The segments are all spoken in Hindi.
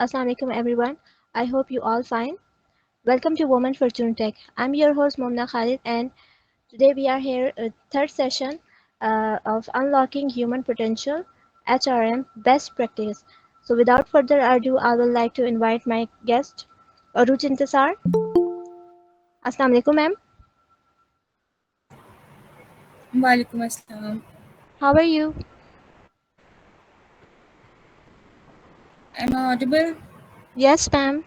Assalamu alaikum everyone. I hope you all fine. Welcome to Women Fortune Tech. I'm your host Momna Khalid and today we are here third session of Unlocking Human Potential HRM Best Practice. So without further ado, I would like to invite my guest Aruj Intisar. Assalamu alaikum ma'am. Walaikum Assalam. How are you? Am I audible? Yes ma'am.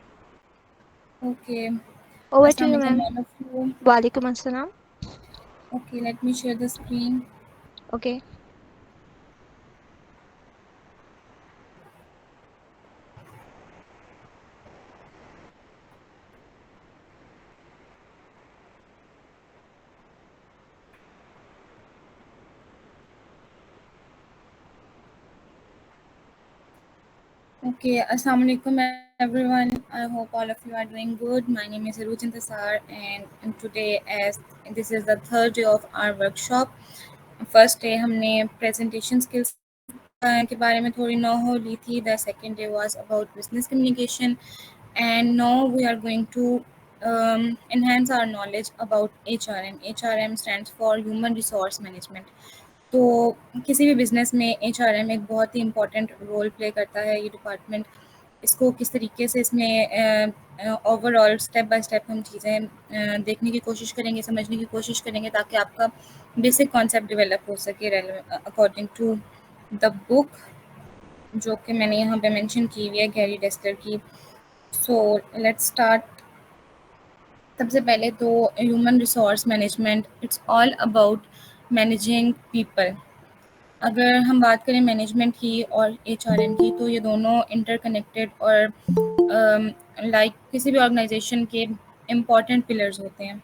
Okay. Over to you Assalamualaikum ma'am. all of you. Walaikum assalam. Okay, let me share the screen. Okay. Okay, Assalamualaikum everyone. I hope all of you are doing good. My name is Aruj Intisar and today as this is the third day of our workshop. First day हमने presentation skills के बारे में थोड़ी know ली थी. The second day was about business communication and now we are going to enhance our knowledge about HRM. HRM stands for Human Resource Management. तो किसी भी बिज़नेस में एचआरएम एक बहुत ही इम्पोर्टेंट रोल प्ले करता है ये डिपार्टमेंट। इसको किस तरीके से इसमें ओवरऑल स्टेप बाय स्टेप हम चीज़ें देखने की कोशिश करेंगे, समझने की कोशिश करेंगे ताकि आपका बेसिक कॉन्सेप्ट डेवलप हो सके अकॉर्डिंग टू द बुक जो कि मैंने यहाँ पे मेंशन की हुई है गैरी डेस्टर की। So let's start. सबसे पहले तो human resource management it's all about managing people. अगर हम बात करें मैनेजमेंट की और एचआरएम की तो ये दोनों इंटरकनेक्टेड और किसी भी ऑर्गेनाइजेशन के इम्पॉर्टेंट पिलर्स होते हैं।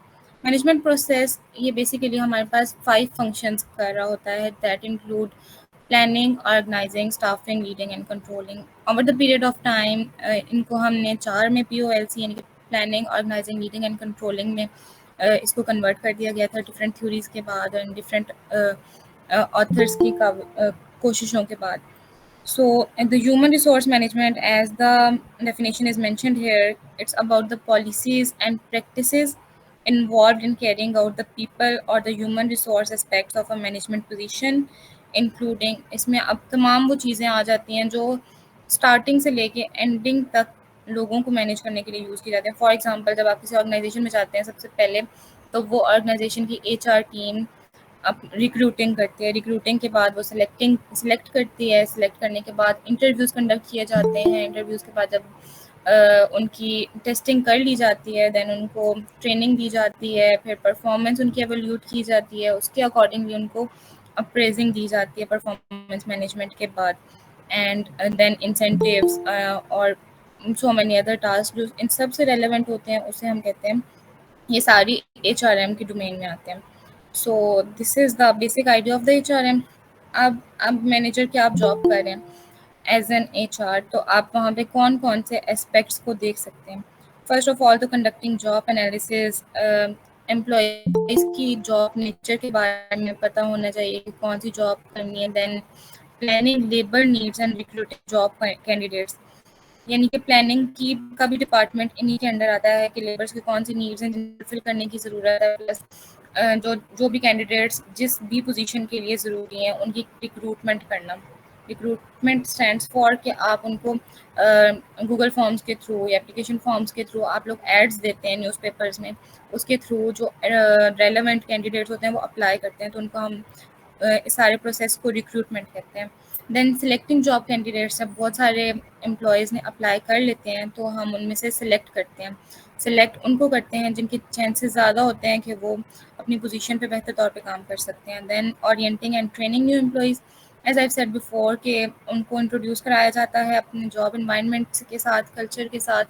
मैनेजमेंट प्रोसेस ये बेसिकली हमारे पास 5 फंक्शंस कर रहा होता है that include planning, organising, staffing, leading and controlling. Over the period of time इनको हमने 4 में POLC यानी कि planning, organising, leading and controlling में इसको कन्वर्ट कर दिया गया था डिफरेंट थ्योरीज के बाद एंड डिफरेंट authors की कोशिशों के बाद. So the human resource management, as the definition is mentioned here, it's about the policies and practices involved in carrying out the people or the human resource aspects of a management position, including इसमें अब तमाम वो चीज़ें आ जाती हैं जो स्टार्टिंग से लेके एंडिंग तक लोगों को मैनेज करने के लिए यूज़ की जाती हैं। फॉर एग्जांपल जब आप किसी ऑर्गेनाइजेशन में जाते हैं सबसे पहले तो वो ऑर्गेनाइजेशन की HR टीम अब रिक्रूटिंग करती है। रिक्रूटिंग के बाद वो सिलेक्ट करती है। सिलेक्ट करने के बाद इंटरव्यूज़ कंडक्ट किए जाते हैं। इंटरव्यूज़ के बाद जब उनकी टेस्टिंग कर ली जाती है देन उनको ट्रेनिंग दी जाती है। फिर परफॉर्मेंस उनकी एवैल्यूएट की जाती है। उसके अकॉर्डिंगली उनको अप्रेजिंग दी जाती है परफॉर्मेंस मैनेजमेंट के बाद एंड देन इंसेंटिव्स और सो मैनी अदर टास्क जो इन सब से रेलेवेंट होते हैं उसे हम कहते हैं ये सारी HRM की डोमेन में आते हैं। सो this is the basic idea of the HRM। अब मैनेजर की आप जॉब कर रहे हैं एज एन HR तो आप वहाँ पे कौन कौन से एस्पेक्ट्स को देख सकते हैं। फर्स्ट ऑफ ऑल तो कंडक्टिंग जॉब एनालिसिस, एम्प्लॉयज़ की जॉब नेचर के बारे में पता होना चाहिए कि कौन सी जॉब करनी है। Then planning labour needs and recruiting job candidates यानी कि प्लानिंग की का भी डिपार्टमेंट इन्हीं के अंडर आता है कि लेबर्स की कौन सी नीड्स हैं जिनको फिल करने की ज़रूरत है। प्लस जो जो भी कैंडिडेट्स जिस भी पोजीशन के लिए ज़रूरी हैं उनकी रिक्रूटमेंट करना। रिक्रूटमेंट स्टैंड्स फॉर कि आप उनको गूगल फॉर्म्स के थ्रू या एप्लीकेशन फॉर्म्स के थ्रू आप लोग एड्स देते हैं न्यूज़पेपर्स में, उसके थ्रू जो रेलेवेंट कैंडिडेट्स होते हैं वो अप्लाई करते हैं तो उनको हम इस सारे प्रोसेस को रिक्रूटमेंट कहते हैं। देन सिलेक्टिंग जॉब कैंडिडेट्स जब बहुत सारे एम्प्लॉयज़ ने अप्लाई कर लेते हैं तो हम उनमें से सिलेक्ट करते हैं। सिलेक्ट उनको करते हैं जिनके चांसेस ज़्यादा होते हैं कि वो अपनी पोजीशन पे बेहतर तौर पे काम कर सकते हैं। Then orienting and training new employees as I said before कि उनको इंट्रोड्यूस कराया जाता है अपने जॉब इन्वायरमेंट के साथ, कल्चर के साथ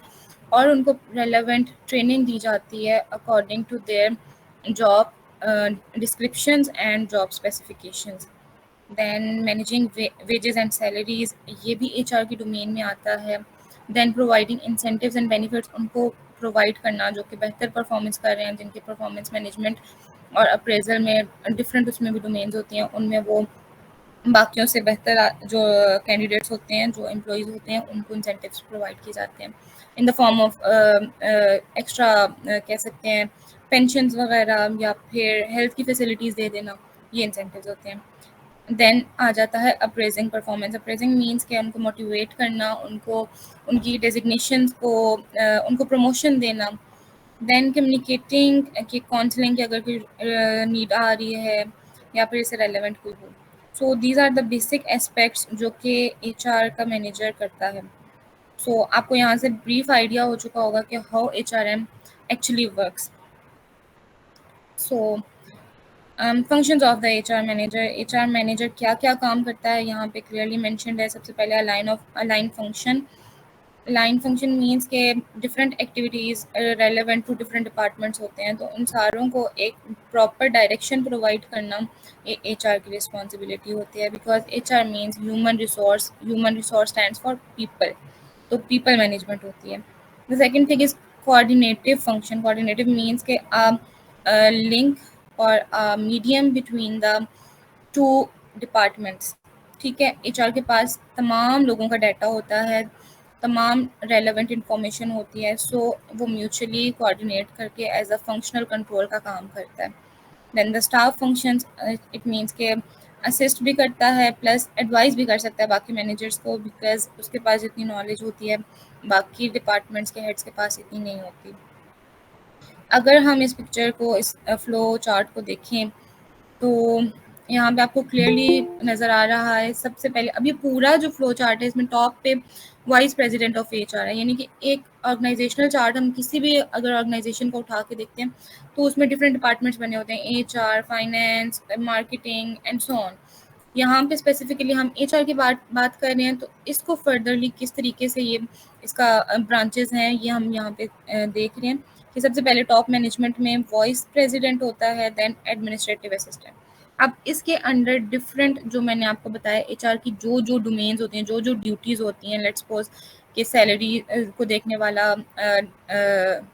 और उनको रेलेवेंट ट्रेनिंग दी जाती है according to their job descriptions and job specifications. Then managing wages and salaries ये भी HR की डोमेन में आता है। देन प्रोवाइडिंग इंसेंटिव्स एंड बेनिफिट्स उनको प्रोवाइड करना जो कि बेहतर परफॉर्मेंस कर रहे हैं, जिनके परफॉर्मेंस मैनेजमेंट और अप्रेजल में डिफरेंट उसमें भी डोमेन्स होती हैं, उनमें वो बाकियों से बेहतर जो कैंडिडेट्स होते हैं, जो एम्प्लॉयज़ होते हैं, उनको इंसेंटिव्स प्रोवाइड किए जाते हैं in the form of extra कह सकते हैं पेंशन्स वगैरह, या फिर हेल्थ की फैसिलिटीज़ दे देना, ये इंसेंटिव्स होते हैं। देन आ जाता है अप्रेजिंग परफॉर्मेंस। अप्रेजिंग मीन्स कि उनको मोटिवेट करना, उनको उनकी डेजिग्नेशंस को उनको प्रमोशन देना। देन कम्युनिकेटिंग कि काउंसलिंग की अगर कोई नीड आ रही है या फिर इससे रेलेवेंट कोई हो। So these are the basic aspects जो कि एचआर का मैनेजर करता है। सो आपको यहाँ से ब्रीफ आइडिया हो चुका होगा कि how HRM actually works. So functions of the HR manager. HR manager क्या क्या काम करता है यहाँ पे क्लियरली मेंशन्ड है। सबसे पहले a line function. Line function means के different activities relevant to different departments होते हैं, तो उन सारों को एक प्रॉपर डायरेक्शन प्रोवाइड करना एचआर की रिस्पॉन्सिबिलिटी होती है। Because HR means human resource stands for people, तो पीपल मैनेजमेंट होती है। The second thing is coordinative function. Coordinative means के लिंक और medium between the two departments. ठीक है, एचआर के पास तमाम लोगों का डाटा होता है, तमाम रेलेवेंट इंफॉर्मेशन होती है, सो वो म्यूचुअली कोऑर्डिनेट करके एज अ फंक्शनल कंट्रोल का काम करता है। Then the staff functions, it means के असिस्ट भी करता है प्लस एडवाइस भी कर सकता है बाकी मैनेजर्स को, बिकॉज उसके पास जितनी नॉलेज होती है बाकी डिपार्टमेंट्स के हेड्स के पास इतनी नहीं होती। अगर हम इस पिक्चर को, इस फ्लो चार्ट को देखें तो यहाँ पे आपको क्लियरली नज़र आ रहा है। सबसे पहले अब ये पूरा जो फ्लो चार्ट है इसमें टॉप पे वाइस प्रेसिडेंट ऑफ एचआर है, यानी कि एक ऑर्गेनाइजेशनल चार्ट हम किसी भी अगर ऑर्गेनाइजेशन को उठा के देखते हैं तो उसमें डिफरेंट डिपार्टमेंट्स बने होते हैं, HR, finance, marketing and so on. यहाँ पे स्पेसिफिकली हम एचआर की बात कर रहे हैं, तो इसको फर्दरली किस तरीके से ये इसका ब्रांचेस हैं ये हम यहाँ पे देख रहे हैं कि सबसे पहले टॉप मैनेजमेंट में वॉइस प्रेसिडेंट होता है, देन एडमिनिस्ट्रेटिव असिस्टेंट। अब इसके अंडर डिफरेंट जो मैंने आपको बताया एचआर की जो जो डोमेन्स होती हैं, जो जो ड्यूटीज़ होती हैं, लेट्स सपोज कि सैलरी को देखने वाला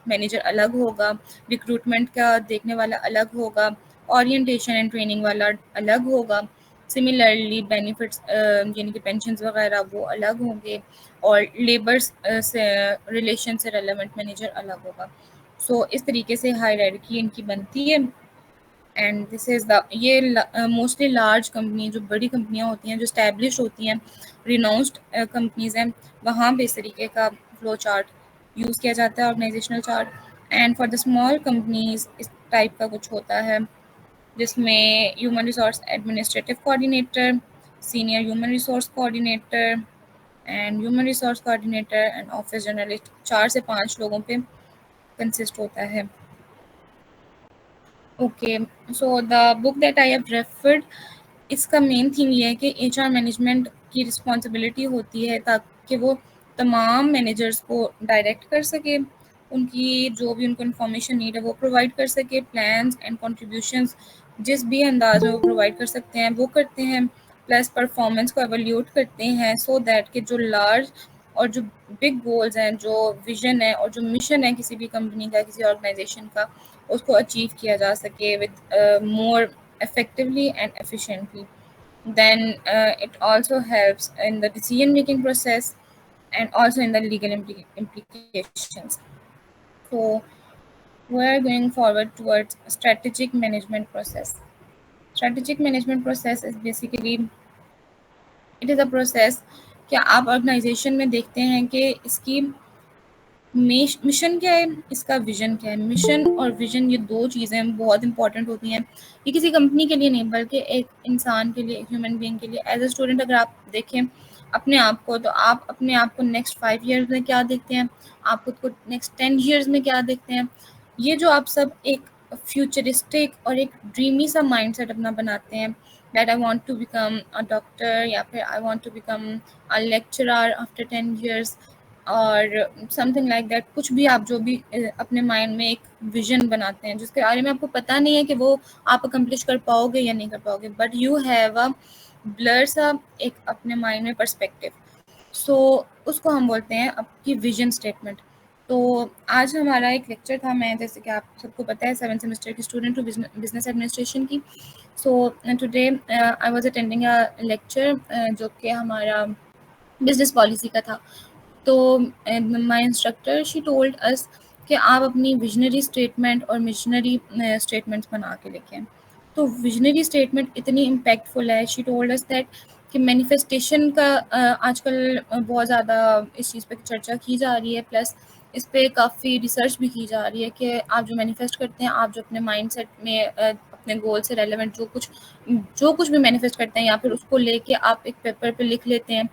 मैनेजर अलग होगा, रिक्रूटमेंट का देखने वाला अलग होगा, ओरिएंटेशन एंड ट्रेनिंग वाला अलग होगा, सिमिलरली बेनिफिट्स यानी कि पेंशन्स वगैरह वो अलग होंगे, और लेबर्स से रिलेशन से रेलेवेंट मैनेजर अलग होगा। सो इस तरीके से हायरार्की इनकी बनती है। एंड दिस इज़ द ये मोस्टली लार्ज कंपनी, जो बड़ी कंपनियां होती हैं, जो स्टैब्लिश होती हैं, रिनाउंस्ड कंपनीज हैं, वहाँ पे इस तरीके का फ्लो चार्ट यूज़ किया जाता है, organisational chart. And for the small companies इस टाइप का कुछ होता है, जिसमें human resource administrative coordinator, senior human resource coordinator and human resource coordinator and office journalist 4 से 5 लोगों पे कंसिस्ट होता है। Okay, so the book that I have referred, इसका मेन थीम ये है कि एचआर मैनेजमेंट की रिस्पॉन्सिबिलिटी होती है ताकि वो तमाम मैनेजर्स को डायरेक्ट कर सके, उनकी जो भी उनको इन्फॉर्मेशन नीड है वो प्रोवाइड कर सके, प्लान्स एंड कॉन्ट्रीब्यूशंस जिस भी अंदाज में वो प्रोवाइड कर सकते हैं वो करते हैं, प्लस परफॉर्मेंस को एवल्यूट करते हैं, सो दैट कि जो लार्ज और जो बिग गोल्स हैं, जो विजन है और जो मिशन है किसी भी कंपनी का, किसी ऑर्गेनाइजेशन का, उसको अचीव किया जा सके with more effectively and efficiently. Then it also helps in the decision making process and also in the legal implications. So we're going forward towards strategic management process. Strategic management process is basically, it is a process कि आप ऑर्गेनाइजेशन में देखते हैं कि इसकी मिशन क्या है, इसका विजन क्या है। मिशन और विजन ये दो चीज़ें बहुत इंपॉर्टेंट होती हैं, ये किसी कंपनी के लिए नहीं बल्कि एक इंसान के लिए, एक ह्यूमन बीइंग के लिए। एज अ स्टूडेंट अगर आप देखें अपने आप को, तो आप अपने आप को नेक्स्ट 5 ईयर्स में क्या देखते हैं, आप खुद को नेक्स्ट 10 ईयर्स में क्या देखते हैं। ये जो आप सब एक फ्यूचरिस्टिक और एक ड्रीमी सा माइंडसेट अपना बनाते हैं, that I want to become a doctor या फिर I want to become a lecturer after 10 years और समथिंग लाइक दैट, कुछ भी आप जो भी अपने माइंड में एक विजन बनाते हैं जिसके बारे में आपको पता नहीं है कि वो आप अकम्प्लिश कर पाओगे या नहीं कर पाओगे, but you have a blur सा एक अपने माइंड में पर्सपेक्टिव, सो उसको हम बोलते हैं आपकी विजन स्टेटमेंट। तो आज हमारा एक लेक्चर था, मैं जैसे कि आप सबको पता है 7th सेमेस्टर की स्टूडेंट हूँ बिजनेस एडमिनिस्ट्रेशन की। So today I was attending a lecture जो कि हमारा बिजनेस पॉलिसी का था। तो my instructor she told us कि आप अपनी विजनरी स्टेटमेंट और मिशनरी स्टेटमेंट्स बना के लिखें। तो विजनरी स्टेटमेंट इतनी इम्पैक्टफुल है। शी टोल्ड अस दैट कि मैनिफेस्टेशन का आजकल बहुत ज़्यादा इस चीज़ पे चर्चा की जा रही है, प्लस इस पे काफ़ी रिसर्च भी की जा रही है कि आप जो मैनिफेस्ट करते हैं, आप जो अपने माइंडसेट में अपने गोल से रेलेवेंट जो कुछ भी मैनिफेस्ट करते हैं या फिर उसको लेके आप एक पेपर पे लिख लेते हैं,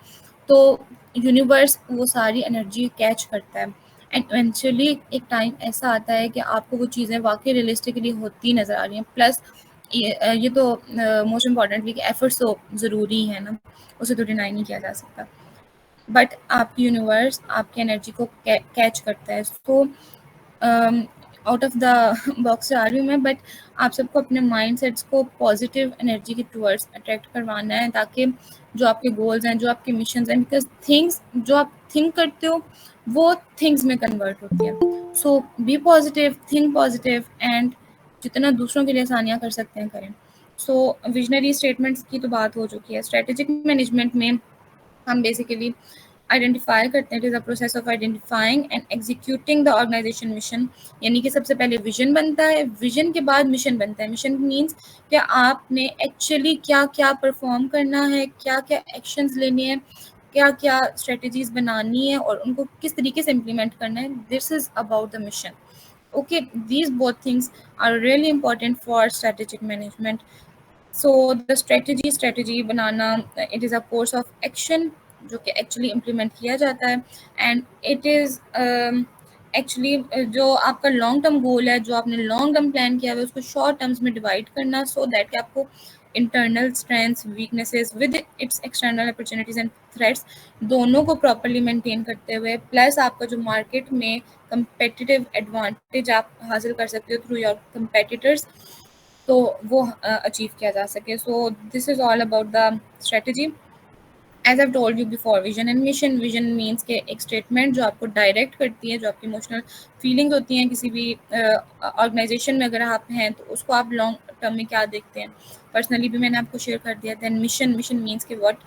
तो यूनिवर्स वो सारी एनर्जी कैच करता है एंड इवेंचुअली एक टाइम ऐसा आता है कि आपको वो चीज़ें वाकई रियलिस्टिकली होती नज़र आ रही हैं। प्लस ये तो मोस्ट इम्पॉर्टेंट भी कि एफर्ट्स तो ज़रूरी है ना, उसे तो डिनाई नहीं किया जा सकता, बट आपकी यूनिवर्स आपकी एनर्जी को कैच करता है। So out of the box आ रही हूँ मैं, बट आप सबको अपने माइंड सेट्स को पॉजिटिव एनर्जी के टूवर्ड्स अट्रैक्ट करवाना है, ताकि जो आपके गोल्स हैं, जो आपके मिशंस हैं, बिकॉज थिंग्स जो आप थिंक करते हो वो थिंग्स में कन्वर्ट होती है। So be positive, think positive and जितना दूसरों के लिए आसानियाँ कर सकते हैं करें। सो विजनरी स्टेटमेंट्स की तो बात हो चुकी है। स्ट्रेटेजिक मैनेजमेंट में हम बेसिकली आइडेंटिफाई करते हैं। It is a process of identifying and executing the organisation mission. यानी कि सबसे पहले विजन बनता है, विजन के बाद मिशन बनता है। मिशन मीन्स कि आपने एक्चुअली क्या क्या परफॉर्म करना है, क्या क्या एक्शंस लेने हैं, क्या क्या स्ट्रेटजीज बनानी है और उनको किस तरीके से इम्प्लीमेंट करना है। This is about the mission. Okay, these both things are really important for strategic management. So the strategy banana, it is a course of action जो कि एक्चुअली इम्प्लीमेंट किया जाता है एंड इट इज़ एक्चुअली जो आपका लॉन्ग टर्म गोल है, जो आपने लॉन्ग टर्म प्लान किया है, उसको शॉर्ट टर्म्स में डिवाइड करना, सो दैट कि आपको internal strengths, weaknesses with its external opportunities and threats दोनों को प्रॉपरली मेंटेन करते हुए, प्लस आपका जो मार्केट में कंपेटिटिव एडवांटेज आप हासिल कर सकते हो थ्रू योर कंपेटिटर्स, तो वो अचीव किया जा सके। So this is all about the strategy. As I told you before, vision and mission. Vision means के एक स्टेटमेंट जो आपको डायरेक्ट करती है, जो आपकी इमोशनल फीलिंग्स होती हैं किसी भी ऑर्गेनाइजेशन में अगर आप हैं, तो उसको आप लॉन्ग टर्म में क्या देखते हैं। पर्सनली भी मैंने आपको शेयर कर दिया। दैन मिशन, मिशन मीन्स के what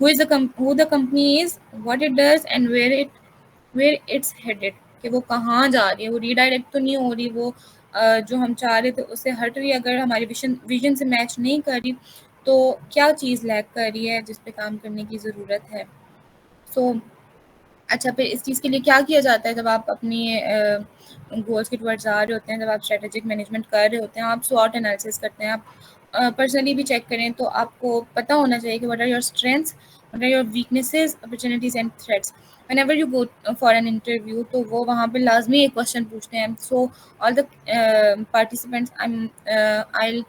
who the company is, what it does and where it's headed, कि वो कहाँ जा रही है, वो रीडायरेक्ट तो नहीं हो रही, वो जो हम चाह रहे थे उससे हट रही है, अगर हमारी विजन विजन से मैच नहीं कर रही, तो क्या चीज़ लैक कर रही है जिस पे काम करने की ज़रूरत है। सो अच्छा, फिर इस चीज़ के लिए क्या किया जाता है जब आप अपनी गोल्स के टुवर्ड्स जा रहे होते हैं, जब आप स्ट्रेटेजिक मैनेजमेंट कर रहे होते हैं, आप स्वॉट एनालिसिस करते हैं। आप पर्सनली भी चेक करें तो आपको पता होना चाहिए कि what are your strengths, what are your weaknesses, opportunities and threats. whenever you go for an interview, तो वो वहाँ पे लाजमी एक क्वेश्चन पूछते हैं। So all the participants, I'll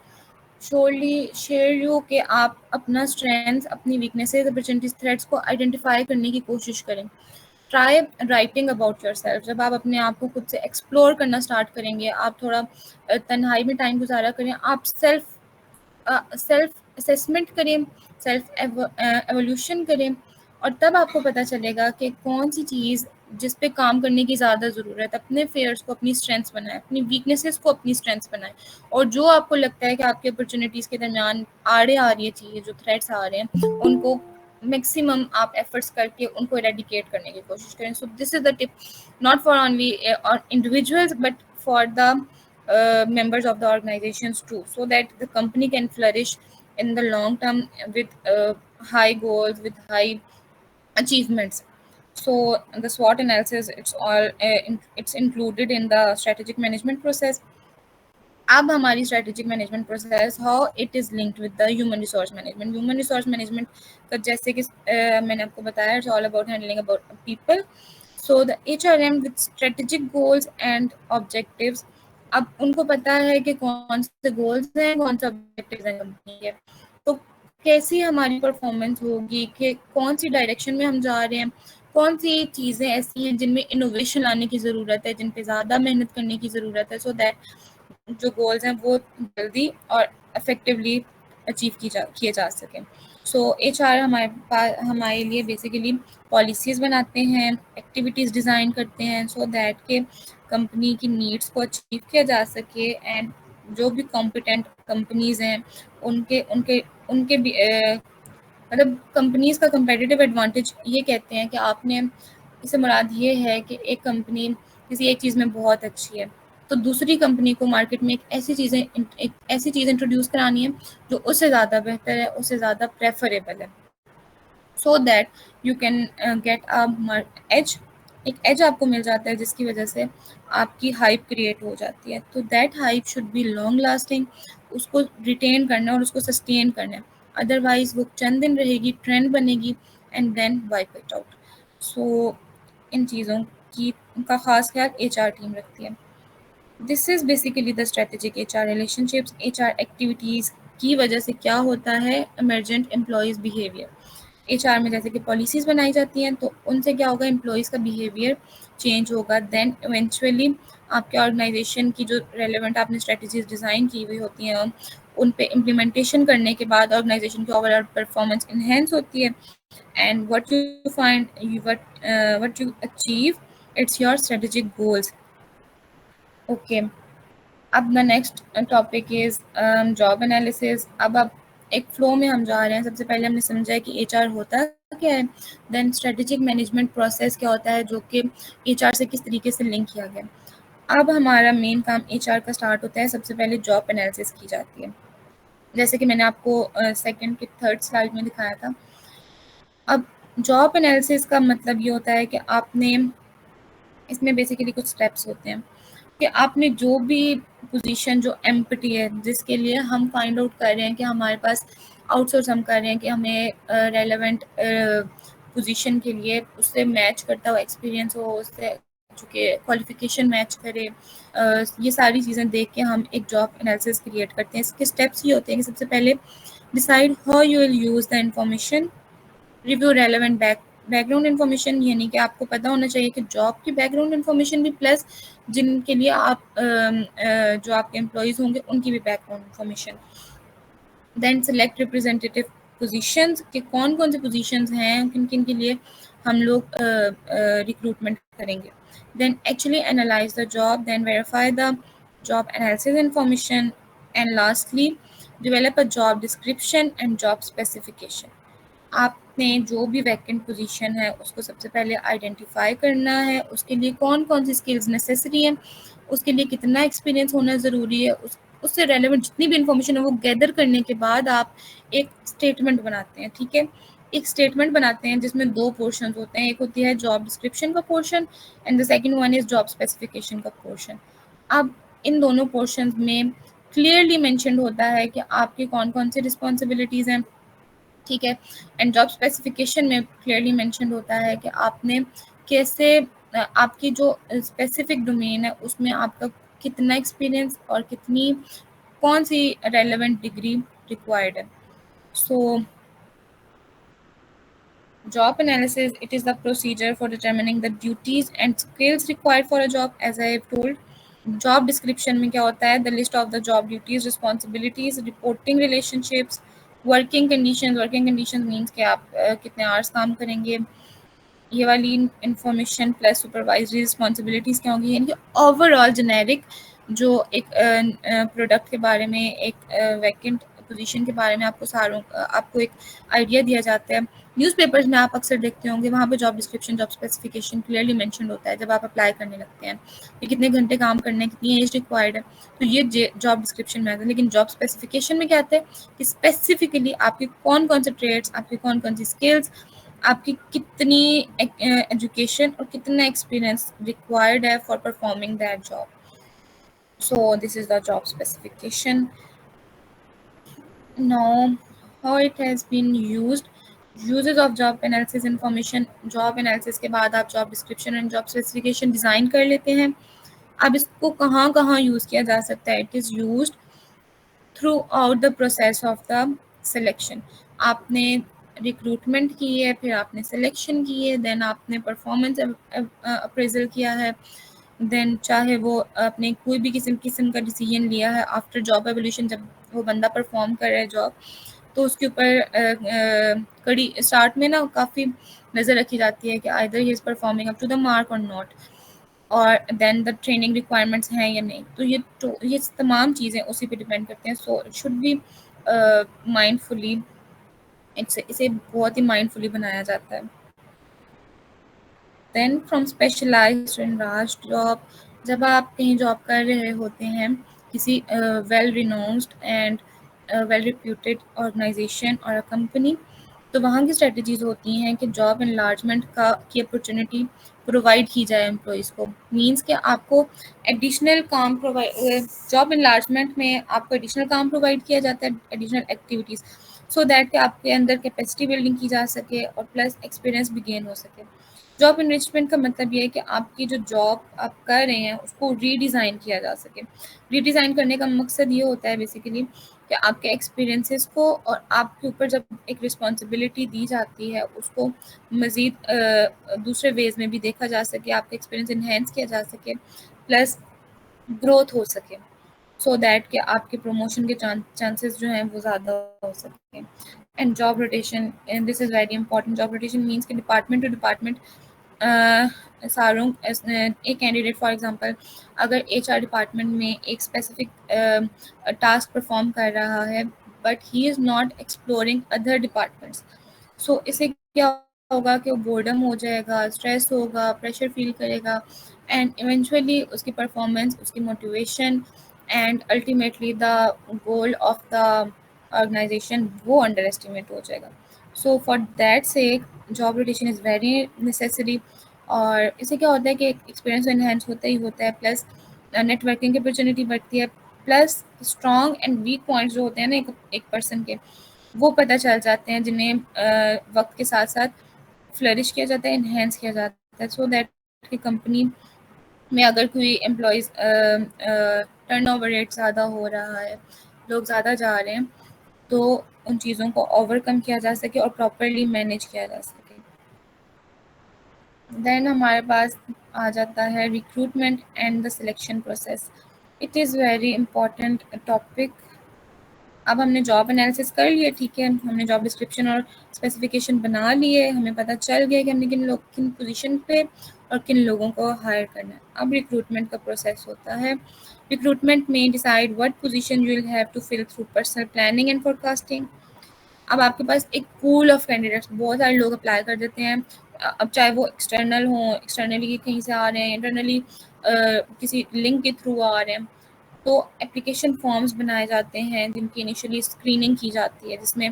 surely share you कि आप अपना स्ट्रेंथ्स, अपनी वीकनेसेस, अपॉर्चुनिटीज, थ्रेट्स को आइडेंटिफाई करने की कोशिश करें। Try writing about your self. जब आप अपने आप को खुद से एक्सप्लोर करना स्टार्ट करेंगे, आप थोड़ा तन्हाई में टाइम गुजारा करें, आप सेल्फ असेसमेंट करें, सेल्फ एवोल्यूशन करें, और तब आपको पता चलेगा कि कौन सी चीज़ जिस पे काम करने की ज़्यादा ज़रूरत है। अपने फेयर्स को अपनी स्ट्रेंथ्स बनाएं, अपनी वीकनेसेस को अपनी स्ट्रेंथ्स बनाएं, और जो आपको लगता है कि आपकी अपॉर्चुनिटीज़ के दरमियान आड़े आ रही है चीज़ें, जो थ्रेट्स आ रहे हैं, उनको मैक्सिमम आप एफर्ट्स करके उनको एरेडिकेट करने की कोशिश करें। सो this is the tip, not for only individuals but for the members of the organizations too, so that the company can flourish in the long term with high goals, with high achievements. So the SWOT analysis, it's included in the strategic management process. अब हमारी strategic management process, how it is linked with the human resource management. Human resource management का जैसे कि मैंने आपको बताया, it's all about handling about people. So the HRM with strategic goals and objectives. अब उनको पता है कि कौन से गोल्स हैं, कौन से ऑब्जेक्टिव्स हैं कंपनी के, तो कैसी हमारी परफॉर्मेंस होगी, कि कौन सी डायरेक्शन में हम जा रहे हैं, कौन सी चीज़ें ऐसी हैं जिनमें इनोवेशन लाने की ज़रूरत है, जिन पे ज़्यादा मेहनत करने की ज़रूरत है, सो दैट जो गोल्स हैं वो जल्दी और इफेक्टिवली अचीव किए जा सकें। सो HR हमारे लिए बेसिकली पॉलिसीज़ बनाते हैं, एक्टिविटीज़ डिज़ाइन करते हैं, सो दैट के कंपनी की नीड्स को अचीव किया जा सके एंड जो भी कॉम्पिटेंट कंपनीज हैं उनके उनके उनके भी मतलब कंपनीज का कंपेटिटिव एडवांटेज ये कहते हैं कि आपने, इससे मुराद ये है कि एक कंपनी किसी एक चीज़ में बहुत अच्छी है, तो दूसरी कंपनी को मार्केट में एक ऐसी चीज़ इंट्रोड्यूस करानी है जो उससे ज़्यादा बेहतर है, उससे ज़्यादा प्रेफरेबल है, so that you can get a edge, एक एज आपको मिल जाता है जिसकी वजह से आपकी हाइप क्रिएट हो जाती है। तो that hype should be long lasting, उसको रिटेन करना है और उसको सस्टेन करना है, अदरवाइज वो चंद दिन रहेगी, ट्रेंड बनेगी and then wipe it out. So इन चीज़ों की का खास ख्याल एचआर टीम रखती है। This is basically the strategic HR relationships. HR activities की वजह से क्या होता है, इमरजेंट एम्प्लॉयज़ बिहेवियर। एचआर में जैसे कि पॉलिसीज़ बनाई जाती हैं तो उनसे क्या होगा, एम्प्लॉयज़ का बिहेवियर चेंज होगा, देन इवेंचुअली आपके ऑर्गेनाइजेशन की जो रेलेवेंट आपने स्ट्रेटजीज डिज़ाइन की हुई होती हैं उन पे इम्प्लीमेंटेशन करने के बाद ऑर्गेनाइजेशन की ओवरऑल परफॉर्मेंस इन्हेंस होती है, and what you achieve, it's your strategic goals. Okay, अब the next topic is job analysis. अब आप एक फ्लो में हम जा रहे हैं। सबसे पहले हमने समझा है कि एचआर होता क्या है, देन स्ट्रेटेजिक मैनेजमेंट प्रोसेस क्या होता है जो कि एचआर से किस तरीके से लिंक किया गया। अब हमारा मेन काम एचआर का स्टार्ट होता है। सबसे पहले जॉब एनालिसिस की जाती है, जैसे कि मैंने आपको सेकंड की थर्ड स्लाइड में दिखाया था। अब जॉब एनालिसिस का मतलब ये होता है कि आपने, इसमें बेसिकली कुछ स्टेप्स होते हैं कि आपने जो भी पोजीशन जो एम्प्टी है जिसके लिए हम फाइंड आउट कर रहे हैं कि हमारे पास आउटसोर्स हम कर रहे हैं कि हमें रेलेवेंट पोजीशन के लिए उससे मैच करता हुआ एक्सपीरियंस हो, उससे चूँकि क्वालिफिकेशन मैच करे, ये सारी चीज़ें देख के हम एक जॉब एनालिसिस क्रिएट करते हैं। इसके स्टेप्स ये होते हैं कि सबसे पहले decide how you will use the information, review relevant background information, यानी कि आपको पता होना चाहिए कि जॉब की बैकग्राउंड इन्फॉर्मेशन भी प्लस जिनके लिए आप जो आपके एम्प्लॉयज़ होंगे उनकी भी background information. Then select representative positions कि कौन कौन से पोजीशंस हैं, किन किन के लिए हम लोग रिक्रूटमेंट करेंगे। Then actually analyse the job, then verify the job analysis information, and lastly develop a job description and job specification। आपने जो भी वैकेंट पोजीशन है उसको सबसे पहले आइडेंटिफाई करना है, उसके लिए कौन कौन सी स्किल्स नेसेसरी हैं, उसके लिए कितना एक्सपीरियंस होना ज़रूरी है, उससे रेलेवेंट जितनी भी इंफॉर्मेशन है वो गैदर करने के बाद आप एक स्टेटमेंट बनाते हैं। ठीक है, एक स्टेटमेंट बनाते हैं जिसमें दो पोर्शन होते हैं, एक होती है जॉब डिस्क्रिप्शन का portion and the second one is job specification का पोर्शन। अब इन दोनों पोर्शन में क्लियरली मैंशनड होता है कि आपकी कौन कौन सी रिस्पॉन्सिबिलिटीज़ हैं। ठीक है, एंड जॉब स्पेसिफिकेशन में क्लियरली मेंशन होता है कि आपने कैसे आपकी जो स्पेसिफिक डोमेन है उसमें आपका कितना एक्सपीरियंस और कितनी कौन सी रेलेवेंट डिग्री रिक्वायर्ड है। सो job analysis, it is the procedure for determining the duties and skills required for a job, as I have told। Job description में क्या होता है, the list of the job duties, responsibilities, reporting relationships, working conditions. Working conditions means कि आप कितने आवर्स काम करेंगे, ये वाली इंफॉर्मेशन प्लस सुपरवाइजरी रिस्पॉन्सिबिलिटीज़ क्या होंगी, यानी कि ओवरऑल जेनेरिक जो एक प्रोडक्ट के बारे में, एक वैकेंट पोजीशन के बारे में आपको एक आइडिया दिया जाता है। न्यूज़पेपर्स में आप अक्सर देखते होंगे, वहाँ पे job description, job specification clearly mention होता है जब आप अप्लाई करने लगते हैं कि कितने घंटे काम करने हैं, कितनी एज रिक्वायर्ड है, तो ये जॉब डिस्क्रिप्शन में आता है। लेकिन जॉब स्पेसिफिकेशन में क्या आता है कि स्पेसिफिकली आपके कौन कौन से ट्रेड्स, आपकी कौन कौन सी स्किल्स, आपकी कितनी एजुकेशन और कितना एक्सपीरियंस रिक्वायर्ड है for performing that job. So this is the job specification. Now how it has been used, uses of job analysis information. Job analysis के बाद आप job description and job specification design कर लेते हैं। अब इसको कहाँ कहाँ यूज़ किया जा सकता है, it is used through out the process of the selection. आपने रिक्रूटमेंट की है, फिर आपने सिलेक्शन की है, देन आपने परफॉर्मेंस अप्रेजल किया है, देन चाहे वो आपने कोई भी किस्म किस्म का डिसीजन लिया है आफ्टर जॉब एवोल्यूशन, जब वो बंदा परफॉर्म कर रहा है जॉब, तो उसके ऊपर कड़ी स्टार्ट में ना काफ़ी नज़र रखी जाती है कि either he is performing up to the mark और नॉट। और देन द ट्रेनिंग रिक्वायरमेंट्स हैं या नहीं, तो ये तमाम चीज़ें उसी पे डिपेंड करते हैं. So it should be mindfully, इसे बहुत ही माइंडफुली बनाया जाता है. देन फ्रॉम स्पेशलाइज्ड इन राज जॉब, जब आप कहीं जॉब कर रहे होते हैं किसी well renowned and well reputed organisation और अ कंपनी, तो वहाँ की स्ट्रेटजीज होती हैं कि जॉब इनलार्जमेंट का की अपॉर्चुनिटी प्रोवाइड की जाए एम्प्लॉयज़ को. मींस कि आपको एडिशनल काम प्रोवाइड, जॉब इनलार्जमेंट में आपको एडिशनल काम प्रोवाइड किया जाता है, एडिशनल एक्टिविटीज़, सो दैट कि आपके अंदर कैपेसिटी बिल्डिंग की जा सके और प्लस एक्सपीरियंस भी गेन हो सके. जॉब इनरिचमेंट का मतलब ये है कि आपकी जो जॉब आप कर रहे हैं उसको रीडिज़ाइन किया जा सके. रीडिज़ाइन करने का मकसद ये होता है बेसिकली कि आपके एक्सपीरियंसेस को और आपके ऊपर जब एक रिस्पॉन्सिबिलिटी दी जाती है उसको मज़ीद दूसरे वेज़ में भी देखा जा सके, आपका एक्सपीरियंस इन्हेंस किया जा सके, प्लस ग्रोथ हो सके, सो दैट कि आपके प्रमोशन के चांसेस जो हैं वो ज़्यादा हो सकें. And job rotation, and this is very important. Job rotation means कि डिपार्टमेंट टू डिपार्टमेंट सारों एक कैंडिडेट फॉर एग्जांपल अगर एचआर डिपार्टमेंट में एक स्पेसिफिक टास्क परफॉर्म कर रहा है but he is not exploring other departments, so इससे क्या होगा कि वो बोर्डम हो जाएगा, स्ट्रेस होगा, प्रेशर फील करेगा एंड इवेंचुअली उसकी परफॉर्मेंस, उसकी motivation and ultimately the goal of the organisation वो अंडर एस्टिमेट हो जाएगा. So for that sake job rotation is very necessary. और इससे क्या होता है कि एक्सपीरियंस इन्हेंस होता ही होता है, प्लस नेटवर्किंग की अपॉर्चुनिटी बढ़ती है, plus strong and weak points जो होते हैं ना एक पर्सन के, वो पता चल जाते हैं जिन्हें वक्त के साथ साथ फ्लरिश किया जाता है, इन्हेंस किया जाता है, सो दैट कि कंपनी में अगर कोई एम्प्लॉयज़ टर्नओवर रेट ज़्यादा हो रहा है, लोग ज़्यादा जा रहे हैं, तो उन चीज़ों को ओवरकम किया जा सके और प्रॉपरली मैनेज किया जा सके. देन हमारे पास आ जाता है recruitment and the selection process. It is very important topic. अब हमने जॉब एनालिसिस कर लिया, ठीक है, हमने जॉब डिस्क्रिप्शन और स्पेसिफिकेशन बना लिए, हमें पता चल गया कि हमने किन पोजीशन पे और किन लोगों को हायर करना है. अब रिक्रूटमेंट का प्रोसेस होता है. रिक्रूटमेंट में decide what position you will have to fill through personal planning and forecasting. अब आपके पास एक पूल ऑफ कैंडिडेट्स, बहुत सारे लोग अप्लाई कर देते हैं. अब चाहे वो एक्सटर्नल हों, एक्सटर्नली कहीं से आ रहे हैं, इंटरनली किसी लिंक के थ्रू आ रहे हैं, तो एप्लीकेशन फॉर्म्स बनाए जाते हैं जिनकी इनिशियली स्क्रीनिंग की जाती है, जिसमें